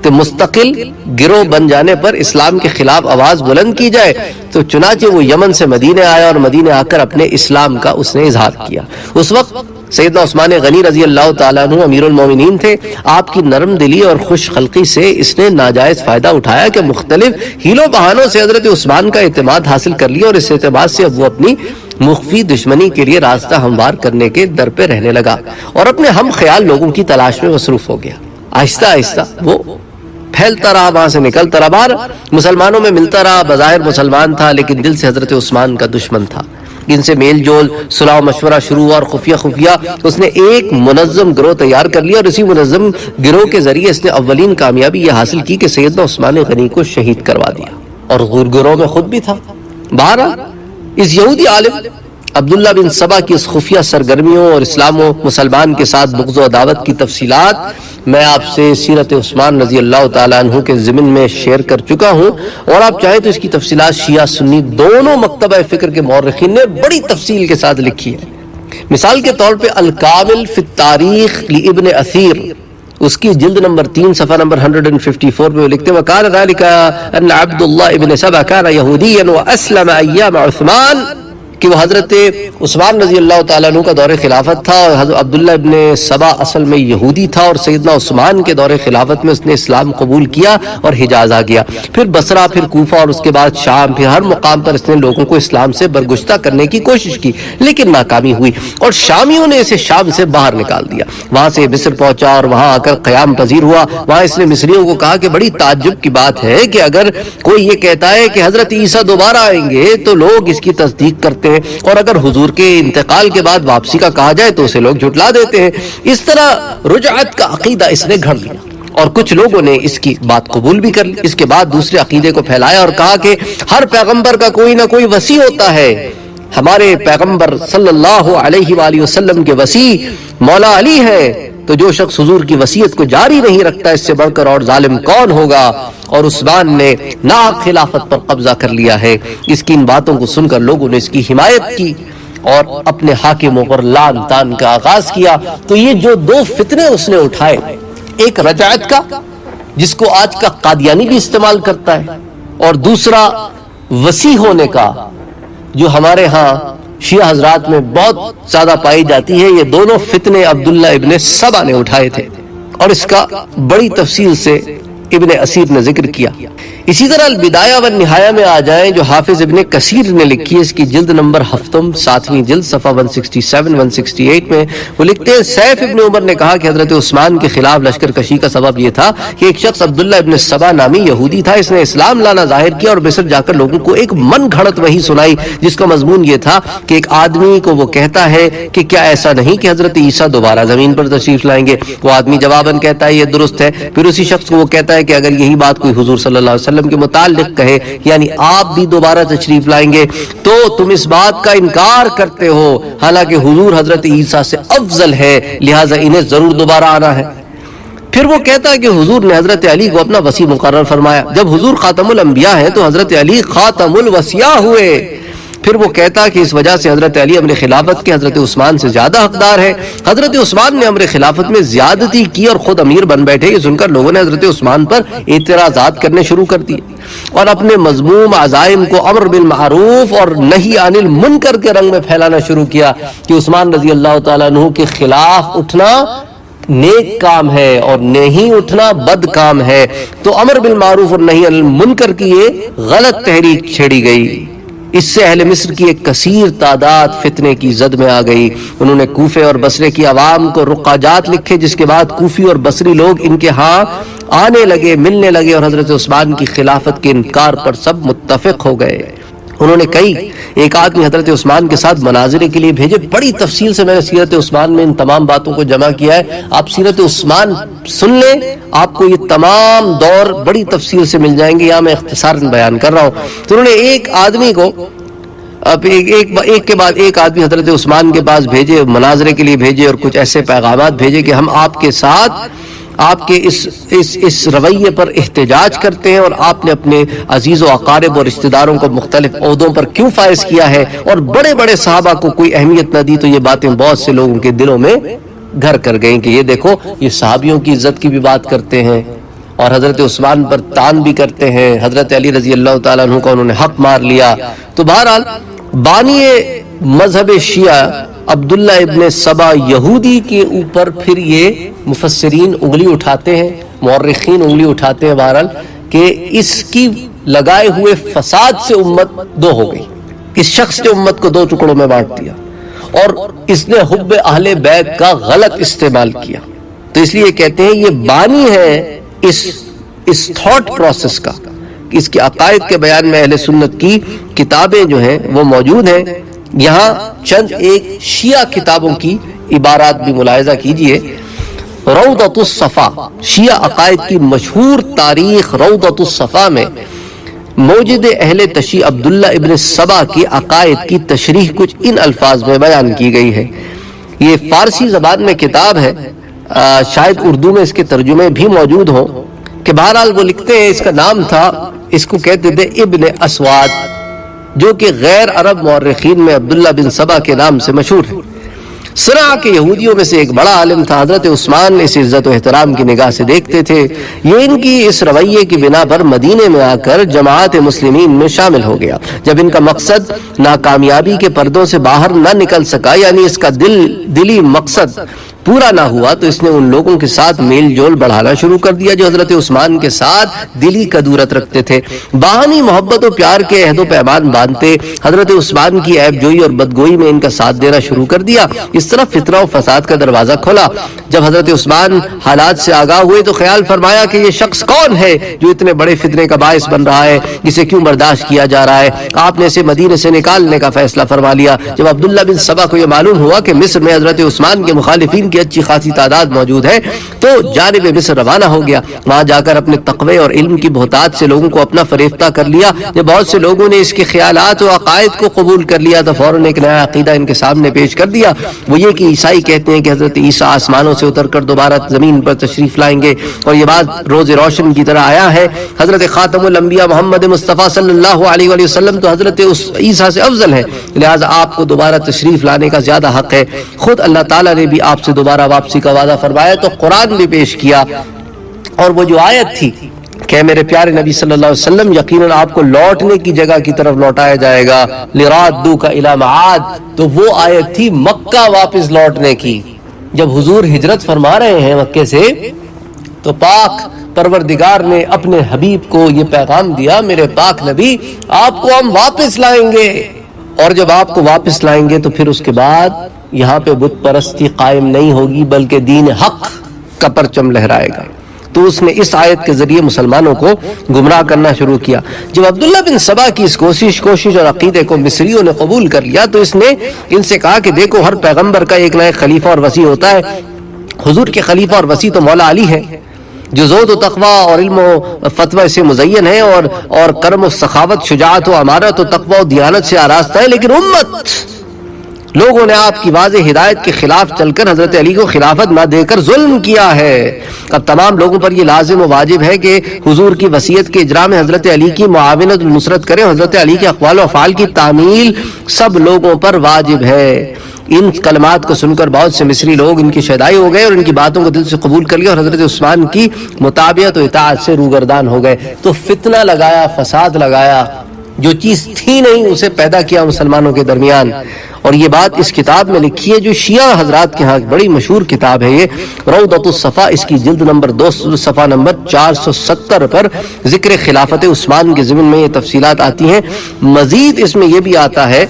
کہ مستقل گروہ بن جانے پر اسلام کے خلاف آواز بلند کی جائے۔ تو چنانچہ وہ یمن سے مدینہ آیا اور مدینہ آ کر اپنے اسلام کا اس نے اظہار کیا۔ اس وقت سیدنا عثمان غنی رضی اللہ تعالیٰ عنہ امیر المومنین تھے۔ آپ کی نرم دلی اور خوش خلقی سے اس نے ناجائز فائدہ اٹھایا کہ مختلف ہیلوں بہانوں سے حضرت عثمان کا اعتماد حاصل کر لیا، اور اس اعتماد سے اب وہ اپنی مخفی دشمنی کے لیے راستہ ہموار کرنے کے در پہ رہنے لگا اور اپنے ہم خیال لوگوں کی تلاش میں مصروف ہو گیا۔ آہستہ آہستہ وہ پھیلتا رہا، وہاں سے نکلتا رہا، باہر مسلمانوں میں ملتا رہا، بظاہر مسلمان تھا لیکن دل سے حضرت عثمان کا دشمن تھا۔ ان سے میل جول، صلاح و مشورہ شروع ہوا اور خفیہ اس نے ایک منظم گروہ تیار کر لیا، اور اسی منظم گروہ کے ذریعے اس نے اولین کامیابی یہ حاصل کی کہ سیدنا عثمان غنی کو شہید کروا دیا، اور گروہ میں خود بھی تھا۔ بہرحال اس یہودی عالم عبداللہ بن سبا کی اس خفیہ سرگرمیوں اور اسلام و مسلمان کے ساتھ بغض و عداوت کی تفصیلات میں آپ سے سیرت عثمان رضی اللہ تعالیٰ عنہ کے ضمن میں شیئر کر چکا ہوں، اور آپ چاہیں تو اس کی تفصیلات شیعہ سنی دونوں مکتبہ فکر کے مورخین نے بڑی تفصیل کے ساتھ لکھی ہے۔ مثال کے طور پہ الکامل فی التاریخ لابن اثیر، اس کی جلد نمبر 3 صفحہ نمبر 154 پہ وہ لکھتے ہیں وَقَالَ ذَلِكَ أَنَّ عَبْدُ اللَّهِ ابن سبا كَانَ يَهُودِيًّا وَأَسْلَمَ أَيَّامَ عثمان، کہ وہ حضرت عثمان رضی اللہ تعالیٰ عنہ کا دور خلافت تھا، اور حضرت عبداللہ ابن سبا اصل میں یہودی تھا، اور سیدنا عثمان کے دور خلافت میں اس نے اسلام قبول کیا اور حجاز آ گیا، پھر بصرہ، پھر کوفہ، اور اس کے بعد شام، پھر ہر مقام پر اس نے لوگوں کو اسلام سے برگشتہ کرنے کی کوشش کی لیکن ناکامی ہوئی، اور شامیوں نے اسے شام سے باہر نکال دیا۔ وہاں سے مصر پہنچا اور وہاں آ کر قیام پذیر ہوا۔ وہاں اس نے مصریوں کو کہا کہ بڑی تعجب کی بات ہے کہ اگر کوئی یہ کہتا ہے کہ حضرت عیسیٰ دوبارہ آئیں گے تو لوگ اس کی تصدیق کرتے ہیں، اور اگر حضور کے انتقال کے بعد واپسی کا کہا جائے تو اسے لوگ جھٹلا دیتے ہیں۔ اس طرح رجعت کا عقیدہ اس نے گھڑ لیا، اور کچھ لوگوں نے اس کی بات قبول بھی کر لی۔ اس کے بعد دوسرے عقیدے کو پھیلایا اور کہا کہ ہر پیغمبر کا کوئی نہ کوئی وصی ہوتا ہے، ہمارے پیغمبر صلی اللہ علیہ وآلہ وسلم کے وصی مولا علی ہیں، تو جو شخص حضور کی وصیت کو جاری نہیں رکھتا اس سے بڑھ کر اور ظالم کون ہوگا؟ اور عثمان نے ناحق خلافت پر قبضہ کر لیا ہے۔ اس کی ان باتوں کو سن کر لوگوں نے اس کی حمایت کی اور اپنے حاکموں پر لعن طعن کا آغاز کیا۔ تو یہ جو دو فتنے اس نے اٹھائے، ایک رجعت کا جس کو آج کا قادیانی بھی استعمال کرتا ہے، اور دوسرا وسیع ہونے کا جو ہمارے ہاں شیعہ حضرات میں بہت زیادہ پائی جاتی ہے، یہ دونوں فتنے عبداللہ ابن سبا نے اٹھائے تھے، اور اس کا بڑی تفصیل سے ابن اسیر نے ذکر کیا۔ اسی طرح البدایہ والنہایہ میں آ جائیں جو حافظ ابن کثیر نے لکھی ہے، اس کی جلد نمبر 7 7ویں جلد صفحہ 167 168 میں وہ لکھتے ہیں، سیف ابن عمر نے کہا کہ حضرت عثمان کے خلاف لشکر کشی کا سبب یہ تھا کہ ایک شخص عبداللہ ابن سبا نامی یہودی تھا، اس نے اسلام لانا ظاہر کیا اور مصر جا کر لوگوں کو ایک من گھڑت وحی سنائی جس کا مضمون یہ تھا کہ ایک آدمی کو وہ کہتا ہے کہ کیا ایسا نہیں کہ حضرت عیسیٰ دوبارہ زمین پر تشریف لائیں گے؟ وہ آدمی جواباً کہتا ہے یہ درست ہے۔ پھر اسی شخص کو وہ کہتا ہے کہ اگر یہی بات کوئی حضور صلی اللہ علیہ وسلم کے متعلق کہے، یعنی آپ بھی دوبارہ تشریف لائیں گے، تو تم اس بات کا انکار کرتے ہو، حالانکہ حضور حضرت عیسیٰ سے افضل ہے، لہٰذا انہیں ضرور دوبارہ آنا ہے۔ پھر وہ کہتا ہے کہ حضور نے حضرت علی کو اپنا وصی مقرر فرمایا، جب حضور خاتم الانبیاء ہیں تو حضرت علی خاتم الوصیاء ہوئے۔ پھر وہ کہتا کہ اس وجہ سے حضرت علی امر خلافت کے حضرت عثمان سے زیادہ حقدار ہے، حضرت عثمان نے امر خلافت میں زیادتی کی اور خود امیر بن بیٹھے۔ یہ سن کر لوگوں نے حضرت عثمان پر اعتراضات کرنے شروع کر دیے اور اپنے مذموم عزائم کو امر بالمعروف اور نہی عن المنکر کے رنگ میں پھیلانا شروع کیا کہ عثمان رضی اللہ تعالیٰ عنہ کے خلاف اٹھنا نیک کام ہے اور نہیں اٹھنا بد کام ہے۔ تو امر بالمعروف اور نہی عن المنکر کی یہ غلط تحریک چھیڑی گئی۔ اس سے اہل مصر کی ایک کثیر تعداد فتنے کی زد میں آ گئی۔ انہوں نے کوفے اور بصرے کی عوام کو رقاجات لکھے، جس کے بعد کوفی اور بصری لوگ ان کے ہاں آنے لگے، ملنے لگے اور حضرت عثمان کی خلافت کے انکار پر سب متفق ہو گئے۔ انہوں نے ایک آدمی حضرت عثمان کے ساتھ مناظرے کے لیے بھیجے۔ بڑی تفصیل سے میں نے سیرت عثمان میں ان تمام باتوں کو جمع کیا ہے، آپ سیرت عثمان سن لیں، آپ کو یہ تمام دور بڑی تفصیل سے مل جائیں گے، یہاں میں اختصاراً بیان کر رہا ہوں۔ تو انہوں نے ایک آدمی کو ایک کے بعد ایک آدمی حضرت عثمان کے پاس بھیجے، مناظرے کے لیے بھیجے اور کچھ ایسے پیغامات بھیجے کہ ہم آپ کے ساتھ آپ کے اس رویے پر احتجاج کرتے ہیں، اور آپ نے اپنے عزیز و اقارب اور رشتہ داروں کو مختلف عہدوں پر کیوں فائز کیا ہے اور بڑے بڑے صحابہ کو کوئی اہمیت نہ دی۔ تو یہ باتیں بہت سے لوگوں کے دلوں میں گھر کر گئیں کہ یہ دیکھو، یہ صحابیوں کی عزت کی بھی بات کرتے ہیں اور حضرت عثمان پر طعن بھی کرتے ہیں، حضرت علی رضی اللہ تعالیٰ عنہ کا انہوں نے حق مار لیا۔ تو بہرحال بانی مذہب شیعہ عبداللہ ابن سبا یہودی کے اوپر پھر یہ مفسرین انگلی اٹھاتے ہیں، مورخین انگلی اٹھاتے ہیں بہرحال کہ اس کی لگائے ہوئے فساد سے امت دو ہو گئی۔ اس شخص نے امت کو دو ٹکڑوں میں بانٹ دیا اور اس نے حب اہل بیت کا غلط استعمال کیا۔ تو اس لیے کہتے ہیں یہ بانی ہے اس تھاٹ پروسیس کا، اس کے عقائد کے بیان میں اہل سنت کی کتابیں جو ہیں وہ موجود ہیں۔ یہاں چند ایک شیعہ کتابوں کی عبارات بھی ملاحظہ کیجئے۔ روضۃ الصفا، شیعہ عقائد کی مشہور تاریخ روضۃ الصفا میں موجد اہل تشیع عبداللہ ابن سبا کی عقائد کی تشریح کچھ ان الفاظ میں بیان کی گئی ہے۔ یہ فارسی زبان میں کتاب ہے، شاید اردو میں اس کے ترجمے بھی موجود ہوں، کہ بہرحال وہ لکھتے ہیں اس کا نام تھا، اس کو کہتے تھے ابن اسواد، جو کہ غیر عرب مورخین میں عبداللہ بن سبا کے نام سے مشہور ہے۔ صنعاء کے یہودیوں میں سے ایک بڑا عالم تھا، حضرت عثمان اس عزت و احترام کی نگاہ سے دیکھتے تھے۔ یہ ان کی اس رویے کی بنا پر مدینے میں آ کر جماعت مسلمین میں شامل ہو گیا۔ جب ان کا مقصد ناکامیابی کے پردوں سے باہر نہ نکل سکا، یعنی اس کا دلی مقصد پورا نہ ہوا، تو اس نے ان لوگوں کے ساتھ میل جول بڑھانا شروع کر دیا جو حضرت عثمان کے ساتھ دلی کدورت رکھتے تھے۔ باہمی محبت و پیار کے عہد و پیمان باندھتے حضرت عثمان کی عیب جوئی اور بدگوئی میں ان کا ساتھ دینا شروع کر دیا۔ اس طرح فتنہ و فساد کا دروازہ کھولا۔ جب حضرت عثمان حالات سے آگاہ ہوئے تو خیال فرمایا کہ یہ شخص کون ہے جو اتنے بڑے فتنے کا باعث بن رہا ہے، اسے کیوں برداشت کیا جا رہا ہے۔ آپ نے اسے مدینے سے نکالنے کا فیصلہ فرما لیا۔ جب عبداللہ بن سبا کو یہ معلوم ہوا کہ مصر میں حضرت عثمان کے مخالفین کی اچھی خاصی تعداد موجود ہے، تو جانب مصر روانہ ہو گیا. وہاں جا کر اپنے تقوی اور علم کی بہتات سے لوگوں کو اپنا فریفتہ کر لیا. جب بہت سے لوگوں نے اس کے خیالات و عقائد کو قبول کر لیا تو فوراً ایک نیا عقیدہ ان کے سامنے پیش کر دیا. وہ یہ کہ عیسائی کہتے ہیں کہ حضرت عیسیٰ آسمانوں سے اتر کر دوبارہ زمین پر تشریف لائیں گے، اور یہ بات روز روشن کی طرح آیا ہے. حضرت خاتم الانبیاء محمد مصطفیٰ صلی اللہ علیہ وآلہ وسلم تو حضرت عیسیٰ سے افضل ہے، لہٰذا آپ کو دوبارہ تشریف لانے کا زیادہ حق ہے. خود اللہ تعالیٰ نے بھی آپ سے دوبارہ واپسی کا وعدہ فرمایا تو قرآن بھی پیش کیا. اور وہ جو آیت تھی کہ میرے پیارے نبی صلی اللہ علیہ وسلم یقیناً آپ کو لوٹنے کی جگہ کی طرف لوٹایا جائے گا، لِرَادُّوكَ إِلَى مَعَادٍ، تو وہ آیت تھی مکہ واپس لوٹنے کی. جب حضور ہجرت فرما رہے ہیں مکے سے تو پاک پروردگار نے اپنے حبیب کو یہ پیغام دیا، میرے پاک نبی آپ کو ہم واپس لائیں گے، اور جب آپ کو واپس لائیں گے تو پھر اس کے بعد یہاں پہ بت پرستی قائم نہیں ہوگی بلکہ دین حق کا پرچم لہرائے گا. تو اس نے اس آیت کے ذریعے مسلمانوں کو گمراہ کرنا شروع کیا. جب عبداللہ بن سبا کی اس کوشش اور عقیدے کو مصریوں نے قبول کر لیا تو اس نے ان سے کہا کہ دیکھو ہر پیغمبر کا ایک نہ ایک خلیفہ اور وسیع ہوتا ہے. حضور کے خلیفہ اور وسیع تو مولا علی ہے جو زہد و تقوی اور علم و فتوی سے مزین ہے اور کرم و سخاوت، شجاعت و امارت و تقوی و دیانت سے آراستہ ہے. لیکن امت لوگوں نے آپ کی واضح ہدایت کے خلاف چل کر حضرت علی کو خلافت نہ دے کر ظلم کیا ہے. اب تمام لوگوں پر یہ لازم و واجب ہے کہ حضور کی وصیت کے اجرا میں حضرت علی کی معاونت و نصرت کریں. حضرت علی کے اقوال و افعال کی تعمیل سب لوگوں پر واجب ہے. ان کلمات کو سن کر بہت سے مصری لوگ ان کی شیدائی ہو گئے اور ان کی باتوں کو دل سے قبول کر لیا اور حضرت عثمان کی مطابعت و اطاعت سے روگردان ہو گئے. تو فتنہ لگایا، فساد لگایا، جو چیز تھی نہیں اسے پیدا کیا مسلمانوں کے درمیان. اور یہ بات اس کتاب میں لکھی ہے جو شیعہ حضرات کے ہاں بڑی مشہور کتاب ہے، یہ روضۃ الصفا، اس کی جلد نمبر 2 صفحہ نمبر 470 پر ذکر خلافت عثمان کے ضمن میں یہ تفصیلات آتی ہیں. مزید اس میں یہ بھی آتا ہے،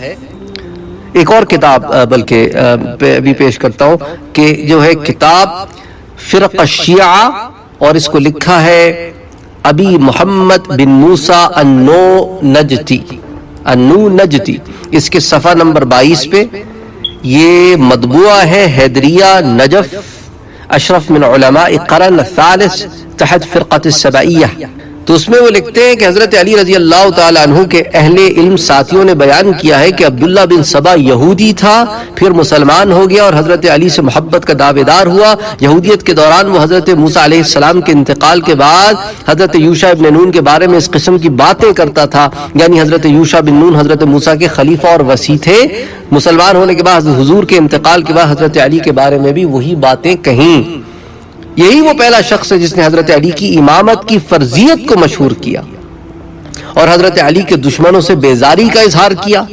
ایک اور کتاب بلکہ بھی پیش کرتا ہوں کہ جو ہے کتاب فرق الشیعہ، اور اس کو لکھا ہے ابی محمد بن موسیٰ النو نجتی، اس کے صفحہ نمبر 22 پہ. یہ مطبوعہ ہے حیدریہ نجف، اشرف من علماء قرن الثالث تحت فرقۃ السبعیہ. تو اس میں وہ لکھتے ہیں کہ حضرت علی رضی اللہ تعالیٰ عنہ کے اہل علم ساتھیوں نے بیان کیا ہے کہ عبداللہ بن سبا یہودی تھا، پھر مسلمان ہو گیا اور حضرت علی سے محبت کا دعوے دار ہوا. یہودیت کے دوران وہ حضرت موسیٰ علیہ السلام کے انتقال کے بعد حضرت یوشع ابن نون کے بارے میں اس قسم کی باتیں کرتا تھا، یعنی حضرت یوشع بن نون حضرت موسیٰ کے خلیفہ اور وصی تھے. مسلمان ہونے کے بعد حضور کے انتقال کے بعد حضرت علی کے بارے میں بھی وہی باتیں کہیں. یہی وہ پہلا شخص ہے جس نے حضرت علی کی امامت کی فرضیت کو مشہور کیا اور حضرت علی کے دشمنوں سے بیزاری کا اظہار کیا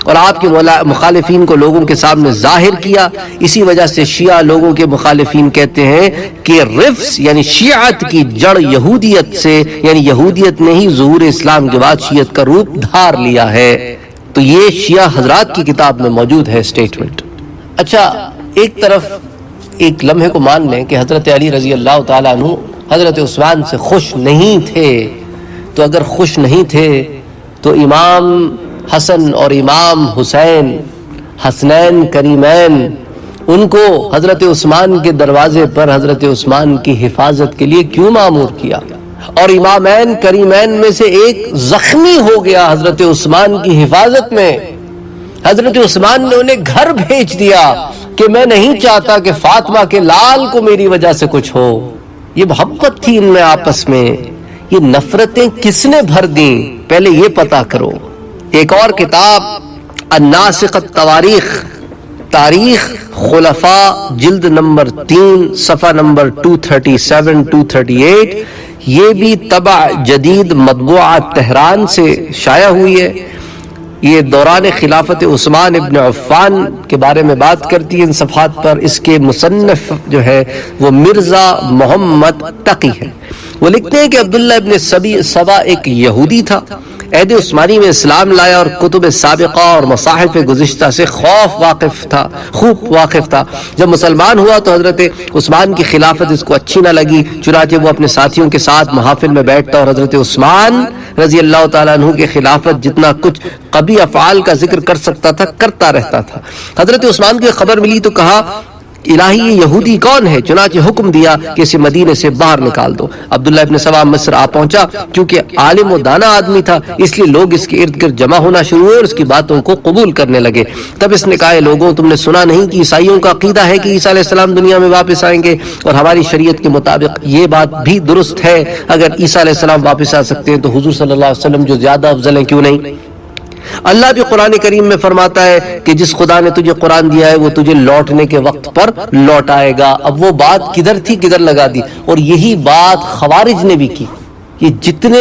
اور آپ کے مخالفین کو لوگوں کے سامنے ظاہر کیا. اسی وجہ سے شیعہ لوگوں کے مخالفین کہتے ہیں کہ رفس یعنی شیعت کی جڑ یہودیت سے، یعنی یہودیت نے ہی ظہور اسلام کے بعد شیعت کا روپ دھار لیا ہے. تو یہ شیعہ حضرات کی کتاب میں موجود ہے اسٹیٹمنٹ. اچھا، ایک طرف ایک لمحے کو مان لیں کہ حضرت علی رضی اللہ تعالیٰ عنہ حضرت عثمان سے خوش نہیں تھے، تو اگر خوش نہیں تھے تو امام حسن اور امام حسین حسنین کریمین ان کو حضرت عثمان کے دروازے پر حضرت عثمان کی حفاظت کے لیے کیوں مامور کیا؟ اور امامین کریمین میں سے ایک زخمی ہو گیا حضرت عثمان کی حفاظت میں. حضرت عثمان نے انہیں گھر بھیج دیا کہ میں نہیں چاہتا کہ فاطمہ کے لال کو میری وجہ سے کچھ ہو. یہ محبت تھی ان میں آپس میں. یہ نفرتیں کس نے بھر دیں پہلے یہ پتا کرو. ایک اور کتاب الناسخ التواریخ، تاریخ خلفاء، جلد نمبر 3 صفحہ نمبر 237-238، یہ بھی طبع جدید مطبوعہ تہران سے شائع ہوئی ہے. یہ دوران خلافت عثمان ابن عفان کے بارے میں بات کرتی ہے ان صفحات پر. اس کے مصنف جو ہے وہ مرزا محمد تقی ہے. وہ لکھتے ہیں کہ عبداللہ ابن سبا ایک یہودی تھا، عہد عثمانی میں اسلام لایا اور کتب سابقہ اور مصاحف گزشتہ سے خوب واقف تھا. جب مسلمان ہوا تو حضرت عثمان کی خلافت اس کو اچھی نہ لگی، چنانچہ وہ اپنے ساتھیوں کے ساتھ محافل میں بیٹھتا اور حضرت عثمان رضی اللہ تعالیٰ عنہ کے خلافت جتنا کچھ قبیح افعال کا ذکر کر سکتا تھا کرتا رہتا تھا. حضرت عثمان کی خبر ملی تو کہا الہی یہ یہودی کون ہے؟ چنانچہ حکم دیا کہ اسے مدینے سے باہر نکال دو۔ عبداللہ ابن سبا مصر آ پہنچا، کیونکہ عالم و دانا آدمی تھا، اس لیے لوگ اس کے ارد گرد جمع ہونا شروع ہوئے اور اس کی باتوں کو قبول کرنے لگے۔ تب اس نے کہا، لوگوں تم نے سنا نہیں کہ عیسائیوں کا عقیدہ ہے کہ عیسیٰ علیہ السلام دنیا میں واپس آئیں گے، اور ہماری شریعت کے مطابق یہ بات بھی درست ہے۔ اگر عیسیٰ علیہ السلام واپس آ سکتے ہیں تو حضور صلی اللہ علیہ وسلم جو زیادہ افضل ہیں کیوں نہیں؟ اللہ بھی قرآن کریم میں فرماتا ہے کہ جس خدا نے تجھے قرآن دیا ہے وہ تجھے لوٹنے کے وقت پر لوٹائے گا۔ اب وہ بات کدھر تھی کدھر لگا دی، اور یہی بات خوارج نے بھی کی۔ یہ جتنے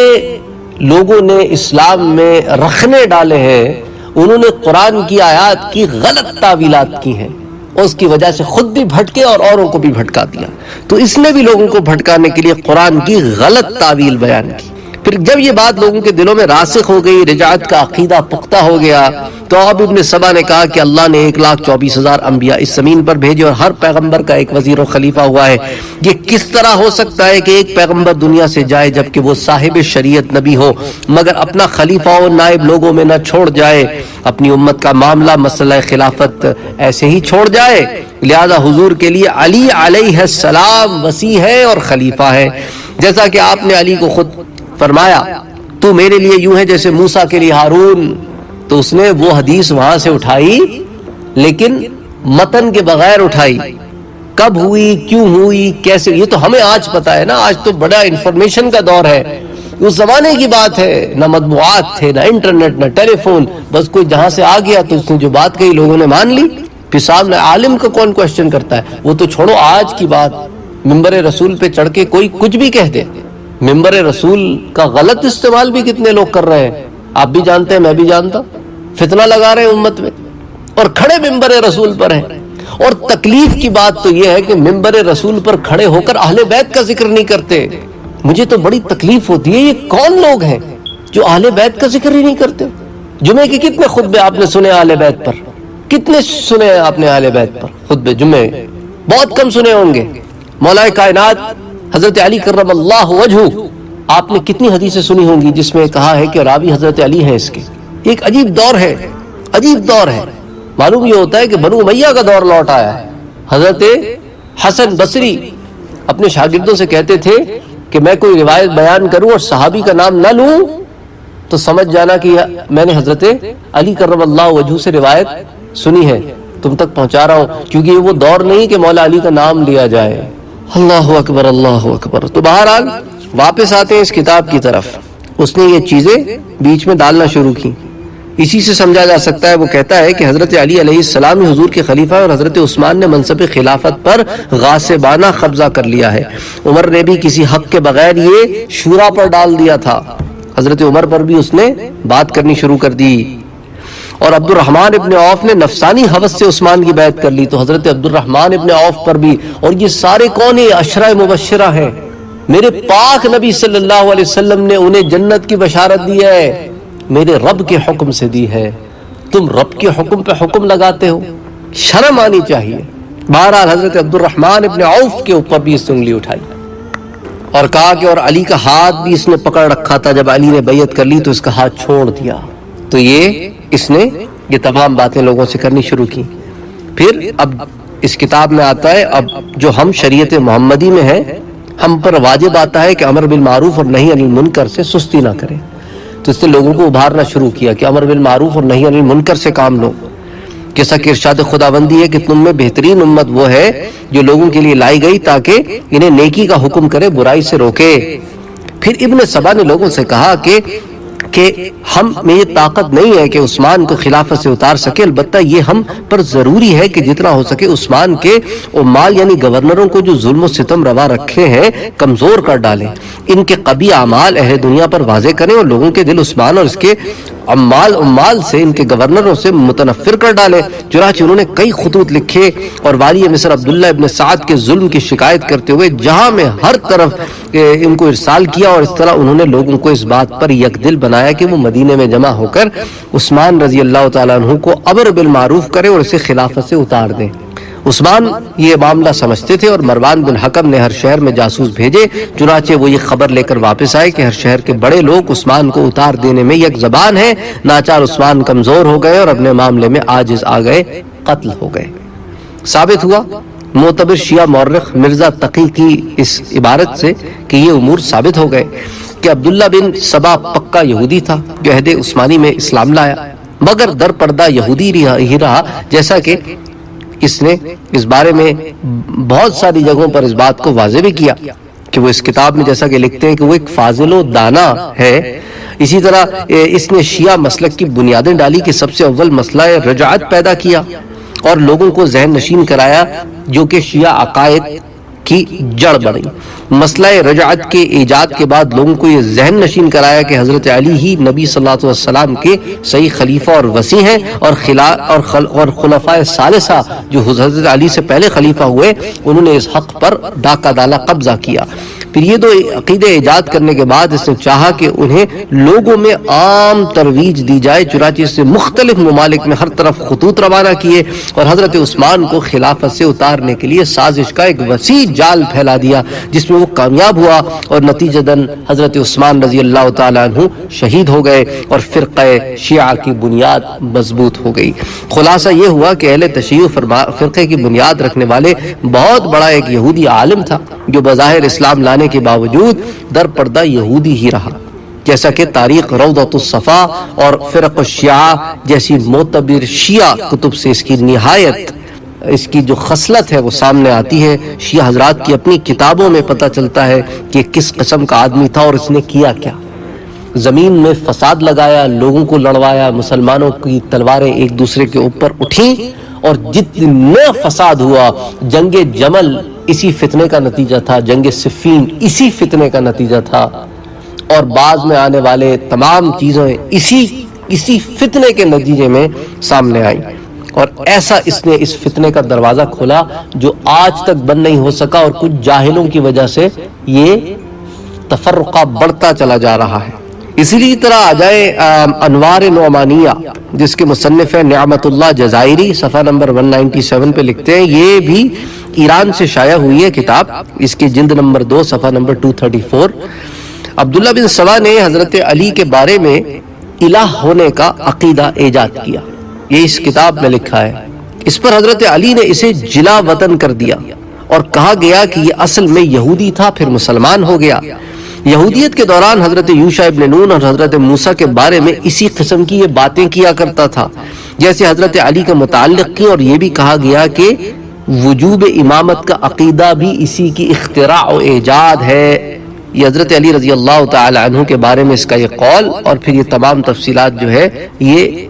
لوگوں نے اسلام میں رکھنے ڈالے ہیں انہوں نے قرآن کی آیات کی غلط تعویلات کی ہیں، اور اس کی وجہ سے خود بھی بھٹکے اور اوروں کو بھی بھٹکا دیا۔ تو اس نے بھی لوگوں کو بھٹکانے کے لیے قرآن کی غلط تعویل بیان کی۔ پھر جب یہ بات لوگوں کے دلوں میں راسخ ہو گئی، رجعت کا عقیدہ پختہ ہو گیا، تو اب ابن سبا نے کہا کہ اللہ نے 1,24,000 انبیاء اس زمین پر بھیجے اور ہر پیغمبر کا ایک وزیر و خلیفہ ہوا ہے۔ یہ کس طرح ہو سکتا ہے کہ ایک پیغمبر دنیا سے جائے جبکہ وہ صاحب شریعت نبی ہو، مگر اپنا خلیفہ و نائب لوگوں میں نہ چھوڑ جائے، اپنی امت کا معاملہ مسئلہ خلافت ایسے ہی چھوڑ جائے؟ لہذا حضور کے لیے علی علیہ السلام وسیع ہے اور خلیفہ ہے، جیسا کہ آپ نے علی کو خود فرمایا، تو میرے لیے یوں ہے جیسے موسیٰ کے لیے ہارون۔ تو اس نے وہ حدیث وہاں سے اٹھائی لیکن متن کے بغیر اٹھائی، کب ہوئی، کیوں ہوئی، کیسے، یہ تو ہمیں آج پتا ہے نا، آج تو بڑا انفارمیشن کا دور ہے۔ اس زمانے کی بات ہے، نہ مطبوعات تھے، نہ انٹرنیٹ، نہ ٹیلی فون، بس کوئی جہاں سے آ گیا تو اس نے جو بات کہی لوگوں نے مان لی۔ پھر سامنے عالم کا کون کوشچن کرتا ہے؟ وہ تو چھوڑو آج کی بات، ممبر رسول پہ چڑھ کے کوئی کچھ بھی کہہ دے۔ ممبر رسول کا غلط استعمال بھی کتنے لوگ کر رہے ہیں، آپ بھی جانتے ہیں، میں بھی جانتا ہوں، فتنہ لگا رہے ہیں امت میں، اور کھڑے ممبر رسول پر ہیں۔ اور تکلیف کی بات تو یہ ہے کہ ممبر رسول پر کھڑے ہو کر اہل بیت کا ذکر نہیں کرتے۔ مجھے تو بڑی تکلیف ہوتی ہے، یہ کون لوگ ہیں جو اہل بیت کا ذکر ہی نہیں کرتے؟ جمعے کے کتنے خطبے آپ نے سنے اہل بیت پر؟ کتنے سنے آپ نے اہل بیت پر خطبے جمعے؟ بہت کم سنے ہوں گے۔ مولا کائنات حضرت علی کرم اللہ وجہہ، آپ نے کتنی حدیثیں سنی ہوں گی جس میں کہا ہے کہ راوی حضرت علی ہیں اس کے؟ ایک عجیب دور ہے، عجیب دور ہے۔ معلوم یہ ہوتا ہے کہ بنو امیہ کا دور لوٹ آیا ہے۔ حضرت حسن بصری اپنے شاگردوں سے کہتے تھے کہ میں کوئی روایت بیان کروں اور صحابی کا نام نہ لوں تو سمجھ جانا کہ میں نے حضرت علی کرم اللہ وجہہ سے روایت سنی ہے، تم تک پہنچا رہا ہوں، کیونکہ یہ وہ دور نہیں کہ مولا علی کا نام لیا جائے۔ اللہ اکبر، اللہ اکبر۔ تو بہرحال واپس آتے ہیں اس کتاب کی طرف۔ اس نے یہ چیزیں بیچ میں ڈالنا شروع کی، اسی سے سمجھا جا سکتا ہے۔ وہ کہتا ہے کہ حضرت علی علیہ السلام حضور کے خلیفہ اور حضرت عثمان نے منصب خلافت پر غاصبانہ قبضہ کر لیا ہے۔ عمر نے بھی کسی حق کے بغیر یہ شورا پر ڈال دیا تھا، حضرت عمر پر بھی اس نے بات کرنی شروع کر دی۔ اور عبد الرحمن ابن عوف نے نفسانی حوث سے عثمان کی بیعت کر لی، تو حضرت عبد الرحمن ابن عوف پر بھی۔ اور یہ سارے کون ہیں؟ عشرہ مبشرہ ہیں، میرے پاک نبی صلی اللہ علیہ وسلم نے انہیں جنت کی بشارت دی ہے، میرے رب کے حکم سے دی ہے۔ تم رب کے حکم پہ حکم لگاتے ہو، شرم آنی چاہیے۔ بہرحال حضرت عبد الرحمن ابن عوف کے اوپر بھی اس نے انگلی اٹھائی اور کہا کہ اور علی کا ہاتھ بھی اس نے پکڑ رکھا تھا، جب علی نے بیعت کر لی تو اس کا ہاتھ چھوڑ دیا۔ تو اس نے یہ تمام باتیں لوگوں سے کرنی شروع کی۔ پھر اب اس کتاب میں آتا ہے، اب جو ہم شریعت محمدی میں ہیں، ہم پر واجب آتا ہے کہ امر بالمعروف اور نہی عن المنکر سے سستی نہ کریں۔ تو اس نے لوگوں کو ابھارنا شروع کیا کہ امر بالمعروف اور نہی عن المنکر سے کام لو، جیسا کہ ارشاد خداوندی ہے کہ تم میں بہترین امت وہ ہے جو لوگوں کے لیے لائی گئی تاکہ انہیں نیکی کا حکم کرے، برائی سے روکے۔ پھر ابن سبا نے لوگوں سے کہا کہ ہم میں یہ طاقت نہیں ہے کہ عثمان کو خلافت سے اتار سکے، البتہ یہ ہم پر ضروری ہے کہ جتنا ہو سکے عثمان کے عمال یعنی گورنروں کو جو ظلم و ستم روا رکھے ہیں کمزور کر ڈالیں، ان کے قبیح اعمال اہل دنیا پر واضح کریں اور لوگوں کے دل عثمان اور اس کے عمال سے، ان کے گورنروں سے متنفر کر ڈالے۔ چنانچہ انہوں نے کئی خطوط لکھے اور والی مصر عبداللہ ابن سعد کے ظلم کی شکایت کرتے ہوئے جہاں میں ہر طرف ان کو ارسال کیا، اور اس طرح انہوں نے لوگوں کو اس بات پر یک دل بنایا کہ وہ مدینے میں جمع ہو کر عثمان رضی اللہ تعالیٰ عنہ کو امر بالمعروف کرے اور اسے خلافت سے اتار دیں۔ عثمان یہ معاملہ سمجھتے تھے اور مروان بن حکم نے ہر شہر میں جاسوس بھیجے، چنانچہ وہ یہ خبر لے کر واپس آئے کہ ہر شہر کے بڑے لوگ عثمان کو اتار دینے میں یک زبان ہیں۔ ناچار عثمان کمزور ہو گئے اور اپنے معاملے میں عاجز آ گئے، قتل ہو گئے۔ ثابت ہوا معتبر شیعہ مورخ مرزا تقی کی اس عبارت سے کہ یہ امور ثابت ہو گئے کہ عبداللہ بن سبا پکا یہودی تھا جو عہد عثمانی میں اسلام لایا، مگر در پردہ یہودی ہی رہا، جیسا کہ اس نے اس بارے میں بہت ساری جگہوں پر اس بات کو واضح بھی کیا کہ وہ اس کتاب میں جیسا کہ لکھتے ہیں کہ وہ ایک فاضل و دانا ہے۔ اسی طرح اس نے شیعہ مسلک کی بنیادیں ڈالی کہ سب سے اول مسئلہ رجعت پیدا کیا اور لوگوں کو ذہن نشین کرایا جو کہ شیعہ عقائد کی جڑ بنی۔ مسئلہ رجعت کے ایجاد کے بعد لوگوں کو یہ ذہن نشین کرایا کہ حضرت علی ہی نبی صلی اللہ علیہ وسلم کے صحیح خلیفہ اور وسیع ہیں، اور خلفائے ثالثہ جو حضرت علی سے پہلے خلیفہ ہوئے انہوں نے اس حق پر ڈاکہ ڈالا، قبضہ کیا۔ پھر یہ دو عقیدے ایجاد کرنے کے بعد اس نے چاہا کہ انہیں لوگوں میں عام ترویج دی جائے، چنانچہ اس نے مختلف ممالک میں ہر طرف خطوط روانہ کیے اور حضرت عثمان کو خلافت سے اتارنے کے لیے سازش کا ایک وسیع جال پھیلا دیا، جس میں وہ کامیاب ہوا اور نتیجتاً حضرت عثمان رضی اللہ تعالیٰ عنہ شہید ہو گئے اور فرقہ شیعہ کی بنیاد مضبوط ہو گئی۔ خلاصہ یہ ہوا کہ اہل تشیع فرقے کی بنیاد رکھنے والے بہت بڑا ایک یہودی عالم تھا جو بظاہر اسلام لانے کے باوجود در پردہ یہودی ہی رہا، جیسا کہ تاریخ روضۃ الصفا اور فرق الشیعہ جیسی معتبر شیعہ کتب سے اس کی نہایت اس کی جو خصلت ہے وہ سامنے آتی ہے۔ شیعہ حضرات کی اپنی کتابوں میں پتہ چلتا ہے کہ کس قسم کا آدمی تھا اور اس نے کیا کیا۔ زمین میں فساد لگایا، لوگوں کو لڑوایا، مسلمانوں کی تلواریں ایک دوسرے کے اوپر اٹھیں اور جتنا فساد ہوا، جنگ جمل اسی فتنے کا نتیجہ تھا، جنگ صفین اسی فتنے کا نتیجہ تھا، اور بعد میں آنے والے تمام چیزیں اسی فتنے کے نتیجے میں سامنے آئیں، اور ایسا اس نے اس فتنے کا دروازہ کھولا جو آج تک بند نہیں ہو سکا، اور کچھ جاہلوں کی وجہ سے یہ تفرقہ بڑھتا چلا جا رہا ہے۔ اسی طرح آ جائے انوار نعمانیہ، جس کے مصنف ہے نعمت اللہ جزائری، صفحہ نمبر 197 پہ لکھتے ہیں، یہ بھی ایران سے شائع ہوئی ہے کتاب، اس کے جلد نمبر 2 صفحہ نمبر 234۔ عبداللہ بن سبا نے حضرت علی کے بارے میں الہ ہونے کا عقیدہ ایجاد کیا، یہ اس کتاب میں لکھا ہے۔ اس پر حضرت علی نے اسے جلا وطن کر دیا اور کہا گیا کہ یہ اصل میں یہودی تھا، پھر مسلمان ہو گیا۔ یہودیت کے دوران حضرت یوشع ابن نون اور حضرت موسیٰ کے بارے میں اسی قسم کی یہ باتیں کیا کرتا تھا جیسے حضرت علی کا متعلق کی، اور یہ بھی کہا گیا کہ وجوب امامت کا عقیدہ بھی اسی کی اختراع و ایجاد ہے۔ یہ حضرت علی رضی اللہ تعالی عنہ کے بارے میں اس کا یہ قول اور پھر یہ تمام تفصیلات جو ہے یہ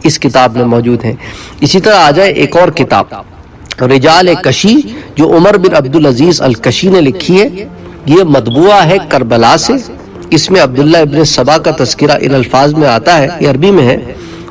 اس کتاب میں موجود ہیں۔ اسی طرح آ جائے ایک اور کتاب رجال کشی جو عمر بن عبدالعزیز الکشی نے لکھی ہے، یہ مطبوعہ ہے کربلا سے۔ اس میں عبداللہ ابن سبا کا تذکرہ ان الفاظ میں آتا ہے، یہ عربی میں ہے،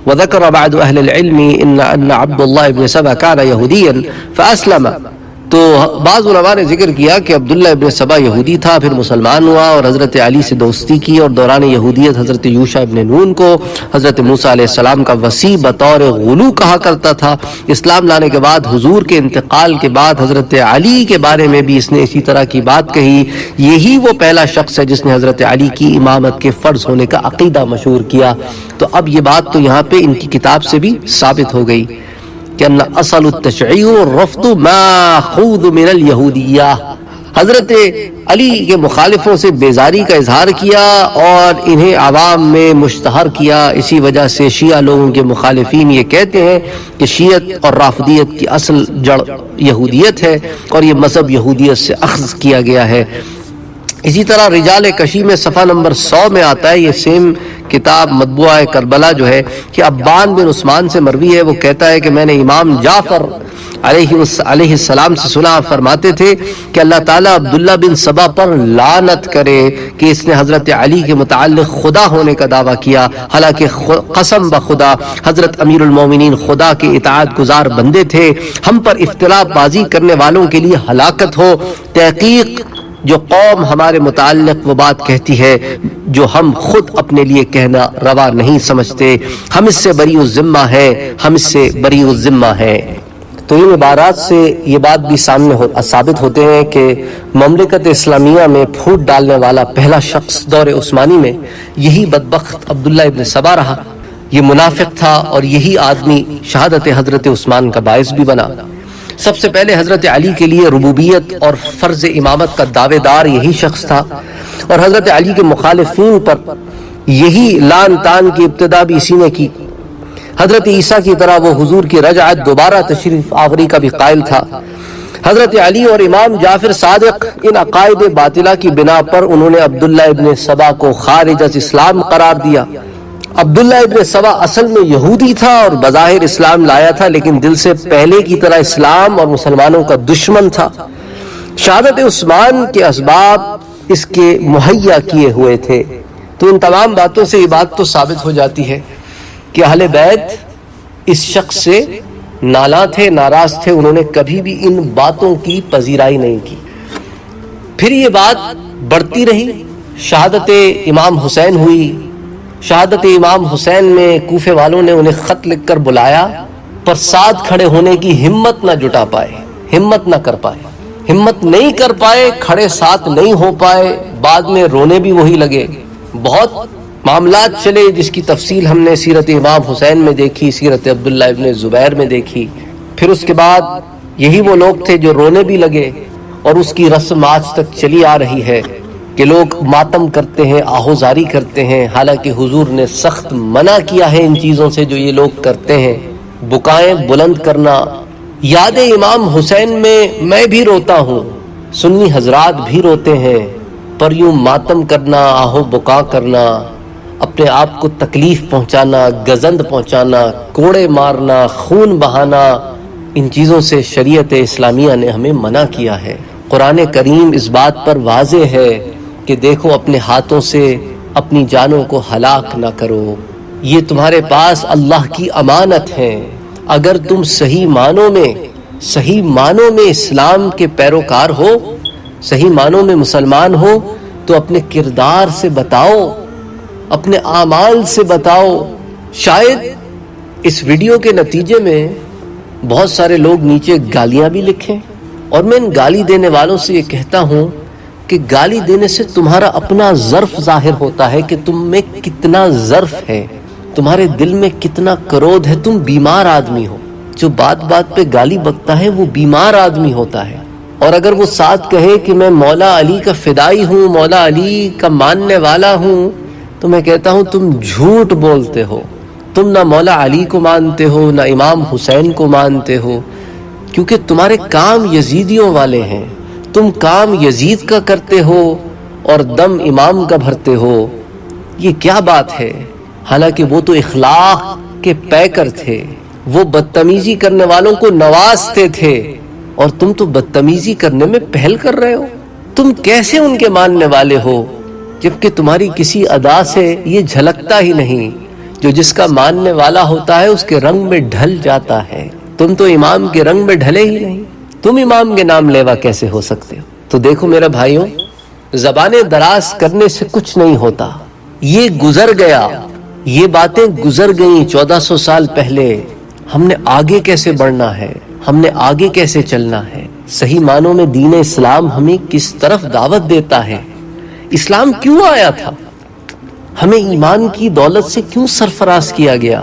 وَذَكَرَ بَعْدُ أَهْلِ الْعِلْمِ إِنَّ عَبْدُ اللَّهِ ابن سبا كَانَ يَهُودِيًا فَأَسْلَمَ۔ تو بعض علماء نے ذکر کیا کہ عبداللہ ابن سبا یہودی تھا، پھر مسلمان ہوا اور حضرت علی سے دوستی کی، اور دوران یہودیت حضرت یوشع ابن نون کو حضرت موسیٰ علیہ السلام کا وسیع بطور غلو کہا کرتا تھا۔ اسلام لانے کے بعد حضور کے انتقال کے بعد حضرت علی کے بارے میں بھی اس نے اسی طرح کی بات کہی۔ یہی وہ پہلا شخص ہے جس نے حضرت علی کی امامت کے فرض ہونے کا عقیدہ مشہور کیا۔ تو اب یہ بات تو یہاں پہ ان کی کتاب سے بھی ثابت ہو گئی کہ ان اصل التشیع رفض ماخوذ من الیہودیہ، حضرت علی کے مخالفوں سے بیزاری کا اظہار کیا اور انہیں عوام میں مشتہر کیا۔ اسی وجہ سے شیعہ لوگوں کے مخالفین یہ کہتے ہیں کہ شیعت اور رافضیت کی اصل جڑ یہودیت ہے اور یہ مذہب یہودیت سے اخذ کیا گیا ہے۔ اسی طرح رجال کشی میں صفحہ نمبر 100 میں آتا ہے، یہ سیم کتاب مطبوعہ کربلا جو ہے، کہ عبان بن عثمان سے مروی ہے، وہ کہتا ہے کہ میں نے امام جعفر علیہ السلام سے سنا، فرماتے تھے کہ اللہ تعالیٰ عبداللہ بن سبا پر لعنت کرے کہ اس نے حضرت علی کے متعلق خدا ہونے کا دعویٰ کیا، حالانکہ قسم بخدا حضرت امیر المومنین خدا کے اطاعت گزار بندے تھے۔ ہم پر اختلاف بازی کرنے والوں کے لیے ہلاکت ہو۔ تحقیق جو قوم ہمارے متعلق وہ بات کہتی ہے جو ہم خود اپنے لیے کہنا روا نہیں سمجھتے، ہم اس سے بری الذمہ ہیں، ہم اس سے بری الذمہ ہیں۔ تو ان عبارات سے یہ بات بھی سامنے ثابت ہوتے ہیں کہ مملکت اسلامیہ میں پھوٹ ڈالنے والا پہلا شخص دور عثمانی میں یہی بدبخت عبداللہ ابن سبا رہا۔ یہ منافق تھا اور یہی آدمی شہادت حضرت عثمان کا باعث بھی بنا۔ سب سے پہلے حضرت علی کے لیے ربوبیت اور فرض امامت کا دعوے دار یہی شخص تھا، اور حضرت علی کے مخالفین پر یہی لان تان کی ابتدا بھی اسی نے کی۔ حضرت عیسیٰ کی طرح وہ حضور کی رجعت دوبارہ تشریف آوری کا بھی قائل تھا۔ حضرت علی اور امام جعفر صادق ان عقائد باطلہ کی بنا پر انہوں نے عبداللہ ابن سبا کو خارج از اسلام قرار دیا۔ عبداللہ ابن سبا اصل میں یہودی تھا اور بظاہر اسلام لایا تھا، لیکن دل سے پہلے کی طرح اسلام اور مسلمانوں کا دشمن تھا۔ شہادت عثمان کے اسباب اس کے مہیا کیے ہوئے تھے۔ تو ان تمام باتوں سے یہ بات تو ثابت ہو جاتی ہے کہ اہل بیت اس شخص سے نالاں تھے، ناراض تھے، انہوں نے کبھی بھی ان باتوں کی پذیرائی نہیں کی۔ پھر یہ بات بڑھتی رہی، شہادت امام حسین ہوئی۔ شہادت امام حسین میں کوفے والوں نے انہیں خط لکھ کر بلایا، پر ساتھ کھڑے ہونے کی ہمت نہ جٹا پائے، ہمت نہ کر پائے، ہمت نہیں کر پائے، کھڑے ساتھ نہیں ہو پائے، بعد میں رونے بھی وہی لگے۔ بہت معاملات چلے جس کی تفصیل ہم نے سیرت امام حسین میں دیکھی، سیرت عبداللہ ابن زبیر میں دیکھی۔ پھر اس کے بعد یہی وہ لوگ تھے جو رونے بھی لگے، اور اس کی رسم آج تک چلی آ رہی ہے کہ لوگ ماتم کرتے ہیں، آہوزاری کرتے ہیں، حالانکہ حضور نے سخت منع کیا ہے ان چیزوں سے جو یہ لوگ کرتے ہیں۔ بکائیں بلند کرنا، یاد امام حسین میں بھی روتا ہوں، سنی حضرات بھی روتے ہیں، پر یوں ماتم کرنا، آہو بکا کرنا، اپنے آپ کو تکلیف پہنچانا، گزند پہنچانا، کوڑے مارنا، خون بہانا، ان چیزوں سے شریعت اسلامیہ نے ہمیں منع کیا ہے۔ قرآن کریم اس بات پر واضح ہے کہ دیکھو اپنے ہاتھوں سے اپنی جانوں کو ہلاک نہ کرو، یہ تمہارے پاس اللہ کی امانت ہے۔ اگر تم صحیح معنوں میں اسلام کے پیروکار ہو، صحیح معنوں میں مسلمان ہو، تو اپنے کردار سے بتاؤ، اپنے اعمال سے بتاؤ۔ شاید اس ویڈیو کے نتیجے میں بہت سارے لوگ نیچے گالیاں بھی لکھیں، اور میں ان گالی دینے والوں سے یہ کہتا ہوں کہ گالی دینے سے تمہارا اپنا ظرف ظاہر ہوتا ہے کہ تم میں کتنا ظرف ہے، تمہارے دل میں کتنا کرودھ ہے، تم بیمار آدمی ہو۔ جو بات بات پہ گالی بکتا ہے وہ بیمار آدمی ہوتا ہے، اور اگر وہ ساتھ کہے کہ میں مولا علی کا فدائی ہوں، مولا علی کا ماننے والا ہوں، تو میں کہتا ہوں تم جھوٹ بولتے ہو۔ تم نہ مولا علی کو مانتے ہو، نہ امام حسین کو مانتے ہو، کیونکہ تمہارے کام یزیدیوں والے ہیں۔ تم کام یزید کا کرتے ہو اور دم امام کا بھرتے ہو، یہ کیا بات ہے؟ حالانکہ وہ تو اخلاق کے پیکر تھے، وہ بدتمیزی کرنے والوں کو نوازتے تھے، اور تم تو بدتمیزی کرنے میں پہل کر رہے ہو۔ تم کیسے ان کے ماننے والے ہو جبکہ تمہاری کسی ادا سے یہ جھلکتا ہی نہیں؟ جو جس کا ماننے والا ہوتا ہے اس کے رنگ میں ڈھل جاتا ہے۔ تم تو امام کے رنگ میں ڈھلے ہی نہیں، تم امام کے نام لیوا کیسے ہو سکتے ہو؟ تو دیکھو میرے بھائیوں، زبانیں دراز کرنے سے کچھ نہیں ہوتا، یہ گزر گیا، یہ باتیں گزر گئیں 1400 سال پہلے۔ ہم نے آگے کیسے بڑھنا ہے، ہم نے آگے کیسے چلنا ہے؟ صحیح معنوں میں دین اسلام ہمیں کس طرف دعوت دیتا ہے؟ اسلام کیوں آیا تھا؟ ہمیں ایمان کی دولت سے کیوں سرفراز کیا گیا؟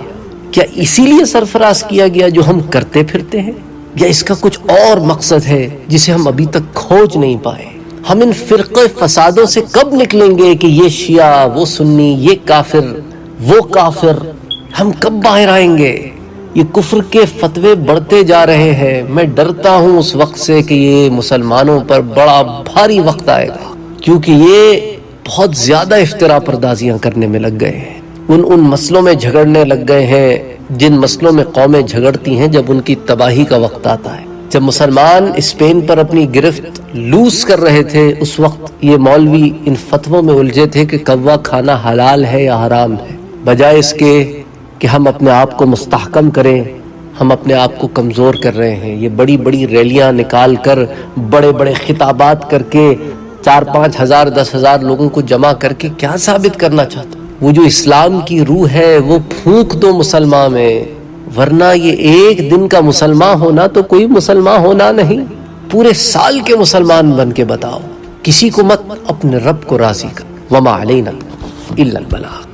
کیا اسی لیے سرفراز کیا گیا جو ہم کرتے پھرتے ہیں، یا اس کا کچھ اور مقصد ہے جسے ہم ابھی تک کھوج نہیں پائے؟ ہم ان فرقے فسادوں سے کب نکلیں گے کہ یہ شیعہ، وہ سنی، یہ کافر، وہ کافر؟ ہم کب باہر آئیں گے؟ یہ کفر کے فتوے بڑھتے جا رہے ہیں۔ میں ڈرتا ہوں اس وقت سے کہ یہ مسلمانوں پر بڑا بھاری وقت آئے گا، کیونکہ یہ بہت زیادہ افتراء پردازیاں کرنے میں لگ گئے ہیں، ان مسئلوں میں جھگڑنے لگ گئے ہیں جن مسئلوں میں قومیں جھگڑتی ہیں جب ان کی تباہی کا وقت آتا ہے۔ جب مسلمان اسپین پر اپنی گرفت لوز کر رہے تھے، اس وقت یہ مولوی ان فتووں میں الجھے تھے کہ کوا کھانا حلال ہے یا حرام ہے، بجائے اس کے کہ ہم اپنے آپ کو مستحکم کریں۔ ہم اپنے آپ کو کمزور کر رہے ہیں۔ یہ بڑی بڑی ریلیاں نکال کر، بڑے بڑے خطابات کر کے، 4-5 ہزار 10 ہزار لوگوں کو جمع کر کے کیا ثابت کرنا چاہتا؟ وہ جو اسلام کی روح ہے وہ پھونک دو مسلمان میں، ورنہ یہ ایک دن کا مسلمان ہونا تو کوئی مسلمان ہونا نہیں، پورے سال کے مسلمان بن کے بتاؤ۔ کسی کو مت، اپنے رب کو راضی کر۔ وما علینا الا البلاغ۔